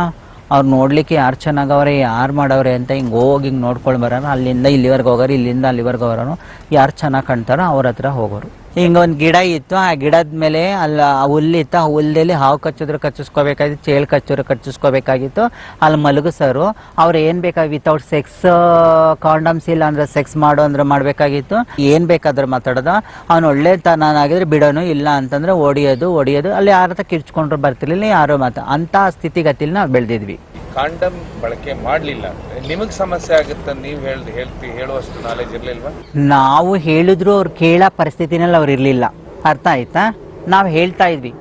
ಅವ್ರು ನೋಡ್ಲಿಕ್ಕೆ ಯಾರು ಚೆನ್ನಾಗವ್ರೆ, ಯಾರು ಮಾಡವ್ರೆ ಅಂತ ಹಿಂಗೆ ಹೋಗಿ ಹಿಂಗೆ ನೋಡ್ಕೊಂಡು ಬರೋಣ. ಅಲ್ಲಿಂದ ಇಲ್ಲಿವರೆಗೆ ಹೋಗೋರು, ಇಲ್ಲಿಂದ ಅಲ್ಲಿವರೆಗೆ ಹೋಗೋರು. ಯಾರು ಚೆನ್ನಾಗಿ ಕಾಣ್ತಾರೋ ಅವ್ರ ಹತ್ರ ಹೋಗೋರು. ಹಿಂಗೊಂದು ಗಿಡ ಇತ್ತು, ಆ ಗಿಡದ ಮೇಲೆ ಅಲ್ಲಿ ಹುಲ್ಲಿತ್ತು, ಆ ಹುಲ್ಲಲ್ಲಿ ಹಾವು ಕಚ್ಚಿದ್ರು ಕಚ್ಚಿಸ್ಕೋಬೇಕಾಗಿತ್ತು, ಚೇಳು ಕಚ್ಚಿದ್ರು ಕಚ್ಚಿಸ್ಕೋಬೇಕಾಗಿತ್ತು. ಅಲ್ಲಿ ಮಲಗಿಸೋರು ಅವ್ರು ಏನ್ ಬೇಕಾಗಿ ವಿತೌಟ್ ಸೆಕ್ಸ್ ಕಾಂಡಮ್ಸ್ ಇಲ್ಲ ಅಂದ್ರೆ ಸೆಕ್ಸ್ ಮಾಡು ಅಂದ್ರೆ ಮಾಡ್ಬೇಕಾಗಿತ್ತು. ಏನ್ ಬೇಕಾದ್ರೂ ಮಾತಾಡೋದು. ಅವ್ನು ಒಳ್ಳೆ ತನಾಗಿದ್ರೆ ಬಿಡೋನು, ಇಲ್ಲ ಅಂತಂದ್ರೆ ಹೊಡಿಯೋದು ಅಲ್ಲಿ ಯಾರ ಹತ್ರ ಕಿರ್ಚ್ಕೊಂಡ್ರು ಬರ್ತಿರ್ಲಿಲ್ಲ, ಯಾರೋ ಅಂತ ಸ್ಥಿತಿಗತಿಲಿ ನಾವು ಬೆಳೆದಿದ್ವಿ. ಕಾಂಡಮ್ ಬಳಕೆ ಮಾಡ್ಲಿಲ್ಲ ಅಂದ್ರೆ ನಿಮಗ್ ಸಮಸ್ಯೆ ಆಗುತ್ತೆ ನೀವು ಹೇಳುವಷ್ಟು ನಾಲೆಜ್ ಇರ್ಲಿಲ್ವಾ? ನಾವು ಹೇಳಿದ್ರು ಅವ್ರು ಕೇಳೋ ಪರಿಸ್ಥಿತಿನಲ್ಲಿ ಅವ್ರು ಇರ್ಲಿಲ್ಲ. ಅರ್ಥ ಆಯ್ತಾ? ನಾವು ಹೇಳ್ತಾ ಇದ್ವಿ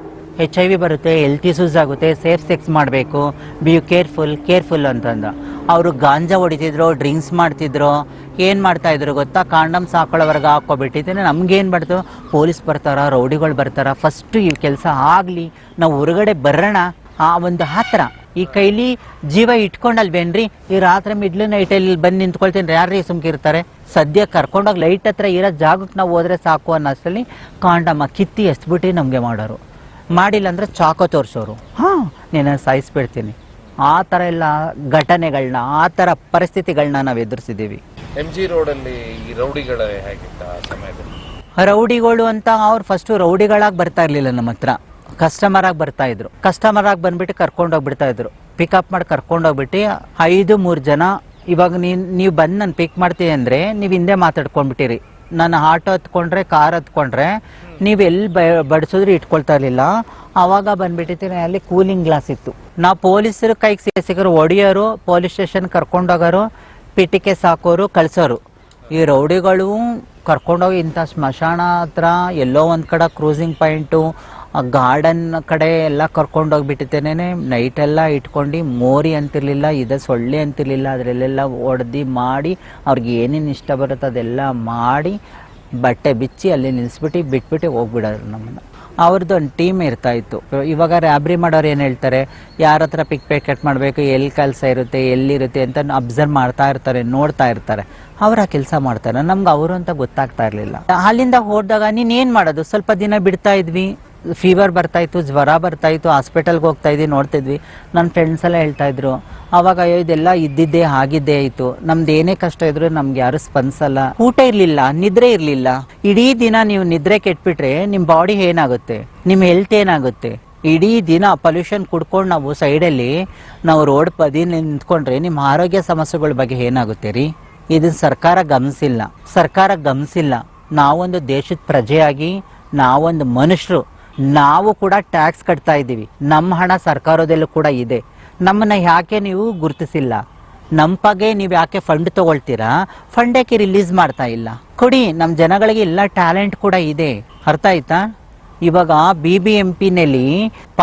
HIV ಬರುತ್ತೆ, ಹೆಲ್ತ್ ಇಶ್ಯೂಸ್ ಆಗುತ್ತೆ, ಸೇಫ್ ಸೆಕ್ಸ್ ಮಾಡಬೇಕು, ಬಿ ಕೇರ್ಫುಲ್ ಅಂತಂದು. ಅವರು ಗಾಂಜಾ ಹೊಡಿತಿದ್ರು, ಡ್ರಿಂಕ್ಸ್ ಮಾಡ್ತಿದ್ರು, ಏನು ಮಾಡ್ತಾ ಇದ್ರು ಗೊತ್ತಾ? ಕಾಂಡಮ್ಸ್ ಹಾಕೊಳ್ಳೋವರೆಗೆ ಹಾಕ್ಕೊಬಿಟ್ಟಿದ್ದೇನೆ. ನಮ್ಗೇನು ಬರ್ತು, ಪೊಲೀಸ್ ಬರ್ತಾರ, ರೌಡಿಗಳು ಬರ್ತಾರ, ಫಸ್ಟು ಈ ಕೆಲಸ ಆಗಲಿ, ನಾವು ಹೊರಗಡೆ ಬರೋಣ, ಆ ಒಂದು ಹತ್ರ ಈ ಕೈಲಿ ಜೀವ ಇಟ್ಕೊಂಡಲ್ವೇನ್ರಿ? ಈ ರಾತ್ರಿ ಮಿಡ್ಲ್ ನೈಟಲ್ಲಿ ಬಂದು ನಿಂತ್ಕೊಳ್ತೀನಿ, ಯಾರ್ರೀ ಸುಮ್ಕಿರ್ತಾರೆ? ಸದ್ಯ ಕರ್ಕೊಂಡೋಗಿ ಲೈಟ್ ಹತ್ರ ಇರೋ ಜಾಗಕ್ಕೆ ನಾವು ಹೋದ್ರೆ ಸಾಕು ಅನ್ನೋಷ್ಟರಲ್ಲಿ ಕಾಂಡಮ್ಮ ಕಿತ್ತಿ ಎಸ್ಬಿಟ್ಟು ನಮಗೆ ಮಾಡೋರು. ಮಾಡಿಲ್ಲ ಅಂದ್ರೆ ಚಾಕೋ ತೋರಿಸೋರು, ನೀನು ಸಾಯಿಸ್ಬಿಡ್ತೀನಿ. ಆ ಥರ ಎಲ್ಲ ಘಟನೆಗಳನ್ನ, ಆ ಥರ ಪರಿಸ್ಥಿತಿಗಳನ್ನ ನಾವು ಎದುರಿಸಿದ್ದೀವಿ. MG ರೋಡಲ್ಲಿ ಈ ರೌಡಿಗಳ ಹೇಗಿತ್ತ ಆ ಸಮಯದಲ್ಲಿ? ರೌಡಿಗಳು ಅಂತ ಅವ್ರು ಫಸ್ಟು ರೌಡಿಗಳಾಗಿ ಬರ್ತಾ ಇರಲಿಲ್ಲ, ನಮ್ಮ ಹತ್ರ ಕಸ್ಟಮರ್ ಆಗಿ ಬರ್ತಾ ಇದ್ರು. ಕಸ್ಟಮರ್ ಆಗಿ ಬಂದ್ಬಿಟ್ಟು ಕರ್ಕೊಂಡೋಗ್ಬಿಡ್ತಾ ಇದ್ರು. ಪಿಕಪ್ ಮಾಡಿ ಕರ್ಕೊಂಡೋಗ್ಬಿಟ್ಟು 5-3 ಜನ. ಇವಾಗ ನೀವು ಬಂದು ನಾನು ಪಿಕ್ ಮಾಡ್ತೀನಿ ಅಂದರೆ ನೀವು ಹಿಂದೆ ಮಾತಾಡ್ಕೊಂಡ್ಬಿಟ್ಟಿರಿ. ನಾನು ಆಟೋ ಹತ್ಕೊಂಡ್ರೆ, ಕಾರ್ ಹತ್ಕೊಂಡ್ರೆ ನೀವು ಎಲ್ಲಿ ಬಡಿಸಿದ್ರು ಇಟ್ಕೊಳ್ತಾ ಇರಲಿಲ್ಲ. ಆವಾಗ ಬಂದ್ಬಿಟ್ಟಿರ್ತೀನಿ, ಅಲ್ಲಿ ಕೂಲಿಂಗ್ ಗ್ಲಾಸ್ ಇತ್ತು. ನಾವು ಪೊಲೀಸರು ಕೈಗೆ ಸಿಗೋರು, ಹೊಡಿಯೋರು, ಪೊಲೀಸ್ ಸ್ಟೇಷನ್ ಕರ್ಕೊಂಡೋಗೋರು, ಪಿಟಿಕೆ ಸಾಕೋರು, ಕಳ್ಸೋರು. ಈ ರೌಡಿಗಳು ಕರ್ಕೊಂಡೋಗಿ ಇಂಥ ಸ್ಮಶಾನ ಹತ್ರ ಎಲ್ಲೋ ಒಂದು ಕಡೆ ಕ್ರೂಸಿಂಗ್ ಪಾಯಿಂಟು, ಗಾರ್ಡನ್ ಕಡೆ ಎಲ್ಲ ಕರ್ಕೊಂಡೋಗ್ಬಿಟ್ಟಿದ್ದೇನೆ. ನೈಟೆಲ್ಲ ಇಟ್ಕೊಂಡು ಮೋರಿ ಅಂತಿರ್ಲಿಲ್ಲ, ಸೊಳ್ಳೆ ಅಂತಿರ್ಲಿಲ್ಲ, ಅದರಲ್ಲೆಲ್ಲ ಹೊಡೆದು ಮಾಡಿ ಅವ್ರಿಗೆ ಏನೇನು ಇಷ್ಟ ಬರುತ್ತೆ ಅದೆಲ್ಲ ಮಾಡಿ ಬಟ್ಟೆ ಬಿಚ್ಚಿ ಅಲ್ಲಿ ನಿಲ್ಲಿಸ್ಬಿಟ್ಟು ಬಿಟ್ಬಿಟ್ಟು ಹೋಗ್ಬಿಡೋರು ನಮ್ಮನ್ನು. ಅವ್ರದ್ದು ಒಂದು ಟೀಮ್ ಇರ್ತಾ ಇತ್ತು. ಇವಾಗ ರ್ಯಾಬ್ರಿ ಮಾಡೋರು ಏನು ಹೇಳ್ತಾರೆ, ಯಾರ ಹತ್ರ ಪಿಕ್ ಪ್ಯಾಕೆಟ್ ಮಾಡಬೇಕು, ಎಲ್ಲಿ ಕೆಲಸ ಇರುತ್ತೆ, ಎಲ್ಲಿರುತ್ತೆ ಅಂತ ಅಬ್ಸರ್ವ್ ಮಾಡ್ತಾ ಇರ್ತಾರೆ, ನೋಡ್ತಾ ಇರ್ತಾರೆ. ಅವ್ರು ಆ ಕೆಲಸ ಮಾಡ್ತಾರೆ. ನಮ್ಗೆ ಅವರು ಅಂತ ಗೊತ್ತಾಗ್ತಾ ಇರಲಿಲ್ಲ. ಅಲ್ಲಿಂದ ಹೋದಾಗ ನೀನೇನು ಮಾಡೋದು? ಸ್ವಲ್ಪ ದಿನ ಬಿಡ್ತಾ ಇದ್ವಿ, ಫೀವರ್ ಬರ್ತಾಯಿತ್ತು, ಜ್ವರ ಬರ್ತಾಯಿತ್ತು, ಹಾಸ್ಪಿಟಲ್ಗೆ ಹೋಗ್ತಾ ಇದ್ವಿ, ನೋಡ್ತಿದ್ವಿ. ನನ್ನ ಫ್ರೆಂಡ್ಸ್ ಎಲ್ಲ ಹೇಳ್ತಾ ಇದ್ರು ಅವಾಗ, ಇದೆಲ್ಲ ಇದ್ದಿದ್ದೇ ಆಗಿದ್ದೇ ಆಯಿತು, ನಮ್ದು ಏನೇ ಕಷ್ಟ ಇದ್ರು ನಮ್ಗೆ ಯಾರು ಸ್ಪಂದಿಸಲ್ಲ. ಊಟ ಇರಲಿಲ್ಲ, ನಿದ್ರೆ ಇರಲಿಲ್ಲ. ಇಡೀ ದಿನ ನೀವು ನಿದ್ರೆ ಕೆಟ್ಬಿಟ್ರೆ ನಿಮ್ಮ ಬಾಡಿ ಏನಾಗುತ್ತೆ, ನಿಮ್ಮ ಹೆಲ್ತ್ ಏನಾಗುತ್ತೆ? ಇಡೀ ದಿನ ಪೊಲ್ಯೂಷನ್ ಕುಡ್ಕೊಂಡು ನಾವು ಸೈಡಲ್ಲಿ ನಾವು ರೋಡ್ ಬದಿ ನಿಂತ್ಕೊಂಡ್ರೆ ನಿಮ್ಮ ಆರೋಗ್ಯ ಸಮಸ್ಯೆಗಳ ಬಗ್ಗೆ ಏನಾಗುತ್ತೆ ರೀ? ಇದನ್ನ ಸರ್ಕಾರ ಗಮನಿಸಿಲ್ಲ. ನಾವೊಂದು ದೇಶದ ಪ್ರಜೆಯಾಗಿ, ನಾವೊಂದು ಮನುಷ್ಯರು, ನಾವು ಕೂಡ ಟ್ಯಾಕ್ಸ್ ಕಟ್ತಾ ಇದ್ದೀವಿ. ನಮ್ಮ ಹಣ ಸರ್ಕಾರದಲ್ಲೂ ಕೂಡ ಇದೆ. ನಮ್ಮನ್ನ ಯಾಕೆ ನೀವು ಗುರುತಿಸಿಲ್ಲ? ನಮ್ಮ ಬಗ್ಗೆ ನೀವು ಯಾಕೆ ಫಂಡ್ ತಗೊಳ್ತೀರಾ? ಫಂಡ್ ಯಾಕೆ ರಿಲೀಸ್ ಮಾಡ್ತಾ ಇಲ್ಲ? ಕೊಡಿ, ನಮ್ಮ ಜನಗಳಿಗೆ ಎಲ್ಲ ಟ್ಯಾಲೆಂಟ್ ಕೂಡ ಇದೆ. ಅರ್ಥ ಆಯ್ತಾ? ಇವಾಗ BBMP-ನಲ್ಲಿ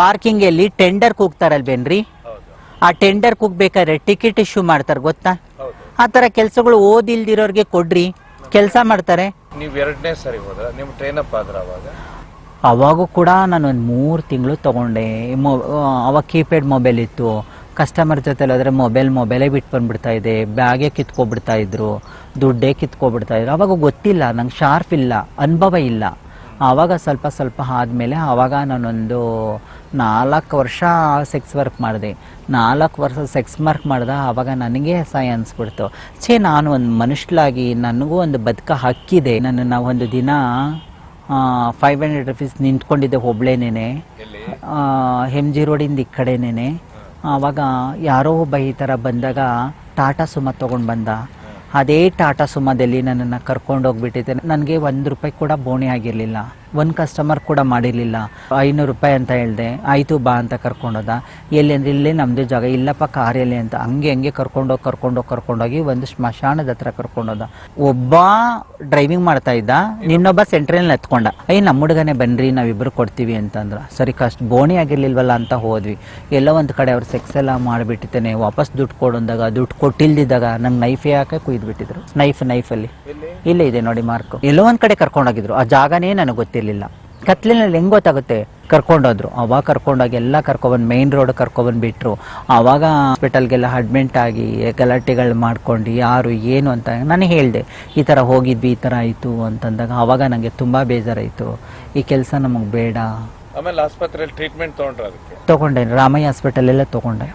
ಪಾರ್ಕಿಂಗಲ್ಲಿ ಟೆಂಡರ್ ಕೂಗ್ತಾರಲ್ವೇನ್ರಿ? ಆ ಟೆಂಡರ್ ಕೂಗ್ಬೇಕಾದ್ರೆ ಟಿಕೆಟ್ ಇಶ್ಯೂ ಮಾಡ್ತಾರೆ, ಗೊತ್ತಾ? ಆ ಥರ ಕೆಲಸಗಳು ಓದಿಲ್ದಿರೋರಿಗೆ ಕೊಡ್ರಿ, ಕೆಲಸ ಮಾಡ್ತಾರೆ. ನೀವು 2ನೇ ಸರಿ ಹೋದ್ರೆ ನಿಮ್ಮ ಟ್ರೈನ್ ಅಪ್ ಆದ್ರೆ ಅವಾಗೂ ಕೂಡ ನಾನು ಒಂದು 3 ತಿಂಗಳು ತೊಗೊಂಡೆ. ಅವಾಗ ಕೀಪ್ಯಾಡ್ ಮೊಬೈಲ್ ಇತ್ತು. ಕಸ್ಟಮರ್ ಜೊತೆಲಿ ಹೋದರೆ ಮೊಬೈಲೇ ಬಿಟ್ಟು ಬಂದ್ಬಿಡ್ತಾ ಇದೆ, ಬ್ಯಾಗೇ ಕಿತ್ಕೊಬಿಡ್ತಾ ಇದ್ರು, ದುಡ್ಡೇ ಕಿತ್ಕೊಬಿಡ್ತಾ ಇದ್ರು. ಅವಾಗ ಗೊತ್ತಿಲ್ಲ, ನಂಗೆ ಶಾರ್ಪ್ ಇಲ್ಲ, ಅನುಭವ ಇಲ್ಲ. ಆವಾಗ ಸ್ವಲ್ಪ ಆದಮೇಲೆ ಆವಾಗ ನಾನೊಂದು 4 ವರ್ಷ ಸೆಕ್ಸ್ ವರ್ಕ್ ಮಾಡಿದೆ. 4 ವರ್ಷ ಸೆಕ್ಸ್ ವರ್ಕ್ ಮಾಡಿದೆ. ಆವಾಗ ನನಗೆ ಅಸಹ್ಯ ಅನಿಸ್ಬಿಡ್ತು. ನಾನು ಒಂದು ಮನುಷ್ಯಲಾಗಿ ನನಗೂ ಒಂದು ಬದುಕ ಹಕ್ಕಿದೆ. ನನ್ನನ್ನು ಒಂದು ದಿನ 500 rupees ನಿಂತ್ಕೊಂಡಿದ್ದೆ ಒಬ್ಳೇನೇನೆ, MG ರೋಡಿಂದ ಈ ಕಡೆನೇನೆ. ಆವಾಗ ಯಾರೋ ಒಬ್ಬ ಈ ಥರ ಬಂದಾಗ ಟಾಟಾ ಸುಮಾ ತೊಗೊಂಡು ಬಂದ. ಅದೇ ಟಾಟಾ ಸುಮಾದಲ್ಲಿ ನನ್ನನ್ನು ಕರ್ಕೊಂಡೋಗ್ಬಿಟ್ಟಿದ್ದೆ. ನನಗೆ 1 ರೂಪಾಯಿ ಕೂಡ ಬೋಣಿ ಆಗಿರಲಿಲ್ಲ, ಒಂದು ಕಸ್ಟಮರ್ ಕೂಡ ಮಾಡಿರಲಿಲ್ಲ. 500 ರೂಪಾಯಿ ಅಂತ ಹೇಳಿದೆ, ಆಯಿತು ಬಾ ಅಂತ ಕರ್ಕೊಂಡೋದ. ಎಲ್ಲಿ ಅಂದರೆ ಇಲ್ಲೇ ನಮ್ಮದೇ ಜಾಗ, ಇಲ್ಲಪ್ಪ ಕಾರಲ್ಲಿ ಅಂತ. ಹಂಗೆ ಕರ್ಕೊಂಡೋಗಿ ಒಂದು ಸ್ಮಶಾನದ ಹತ್ರ ಕರ್ಕೊಂಡೋದ. ಒಬ್ಬ ಡ್ರೈವಿಂಗ್ ಮಾಡ್ತಾ ಇದ್ದ, ನಿನ್ನೊಬ್ಬ ಸೆಂಟ್ರಲ್ಲಿ ಎತ್ಕೊಂಡ. ನಮ್ಮ ಹುಡುಗನೇ ಬನ್ನಿರಿ, ನಾವಿಬ್ಬರು ಕೊಡ್ತೀವಿ ಅಂತಂದ್ರೆ. ಸರಿ, ಬೋಣಿ ಆಗಿರ್ಲಿಲ್ವಲ್ಲ ಅಂತ ಹೋದ್ವಿ. ಎಲ್ಲೋ ಒಂದು ಕಡೆ ಅವ್ರು ಸೆಕ್ಸ್ ಎಲ್ಲ ಮಾಡಿಬಿಟ್ಟಿದ್ದೇನೆ. ವಾಪಸ್ ದುಡ್ಡು ಕೊಡೋದಾಗ, ದುಡ್ಡು ಕೊಟ್ಟಿಲ್ದಿದ್ದಾಗ ನಂಗೆ ನೈಫ್ ಯಾಕೆ ಕುಯ್ದುಬಿಟ್ಟಿದ್ರು. ನೈಫಲ್ಲಿ ಇಲ್ಲೇ ಇದೆ ನೋಡಿ ಮಾರ್ಕ್. ಎಲ್ಲೋ ಒಂದು ಕಡೆ ಕರ್ಕೊಂಡೋಗಿದ್ರು. ಆ ಜಾಗನೇ ನನಗೆ ಗೊತ್ತಿರಲಿಲ್ಲ. ಕತ್ಲಿನಲ್ಲಿ ಹೆಂಗೆ ಗೊತ್ತಾಗುತ್ತೆ? ಕರ್ಕೊಂಡೋದ್ರು. ಅವಾಗ ಕರ್ಕೊಂಡೋಗಿ ಎಲ್ಲ ಕರ್ಕೊಬಂದು ಮೇನ್ ರೋಡ್ ಕರ್ಕೊಬಂದುಬಿಟ್ರು. ಆವಾಗ ಹಾಸ್ಪಿಟಲ್ಗೆಲ್ಲ ಅಡ್ಮಿಂಟ್ ಆಗಿ ಗಲಾಟೆಗಳು ಮಾಡ್ಕೊಂಡು ಯಾರು ಏನು ಅಂತ ನಾನು ಹೇಳಿದೆ. ಈ ಥರ ಹೋಗಿದ್ವಿ, ಈ ಥರ ಆಯಿತು ಅಂತಂದಾಗ ಆವಾಗ ನನಗೆ ತುಂಬ ಬೇಜಾರಾಯಿತು. ಈ ಕೆಲಸ ನಮಗೆ ಬೇಡ. ಆಮೇಲೆ ಆಸ್ಪತ್ರೆಯಲ್ಲಿ ಟ್ರೀಟ್ಮೆಂಟ್ ತೊಗೊಂಡ್ರೆ? ತೊಗೊಂಡೆ, ರಾಮಯ್ಯ ಹಾಸ್ಪಿಟಲೆಲ್ಲ ತೊಗೊಂಡೆ.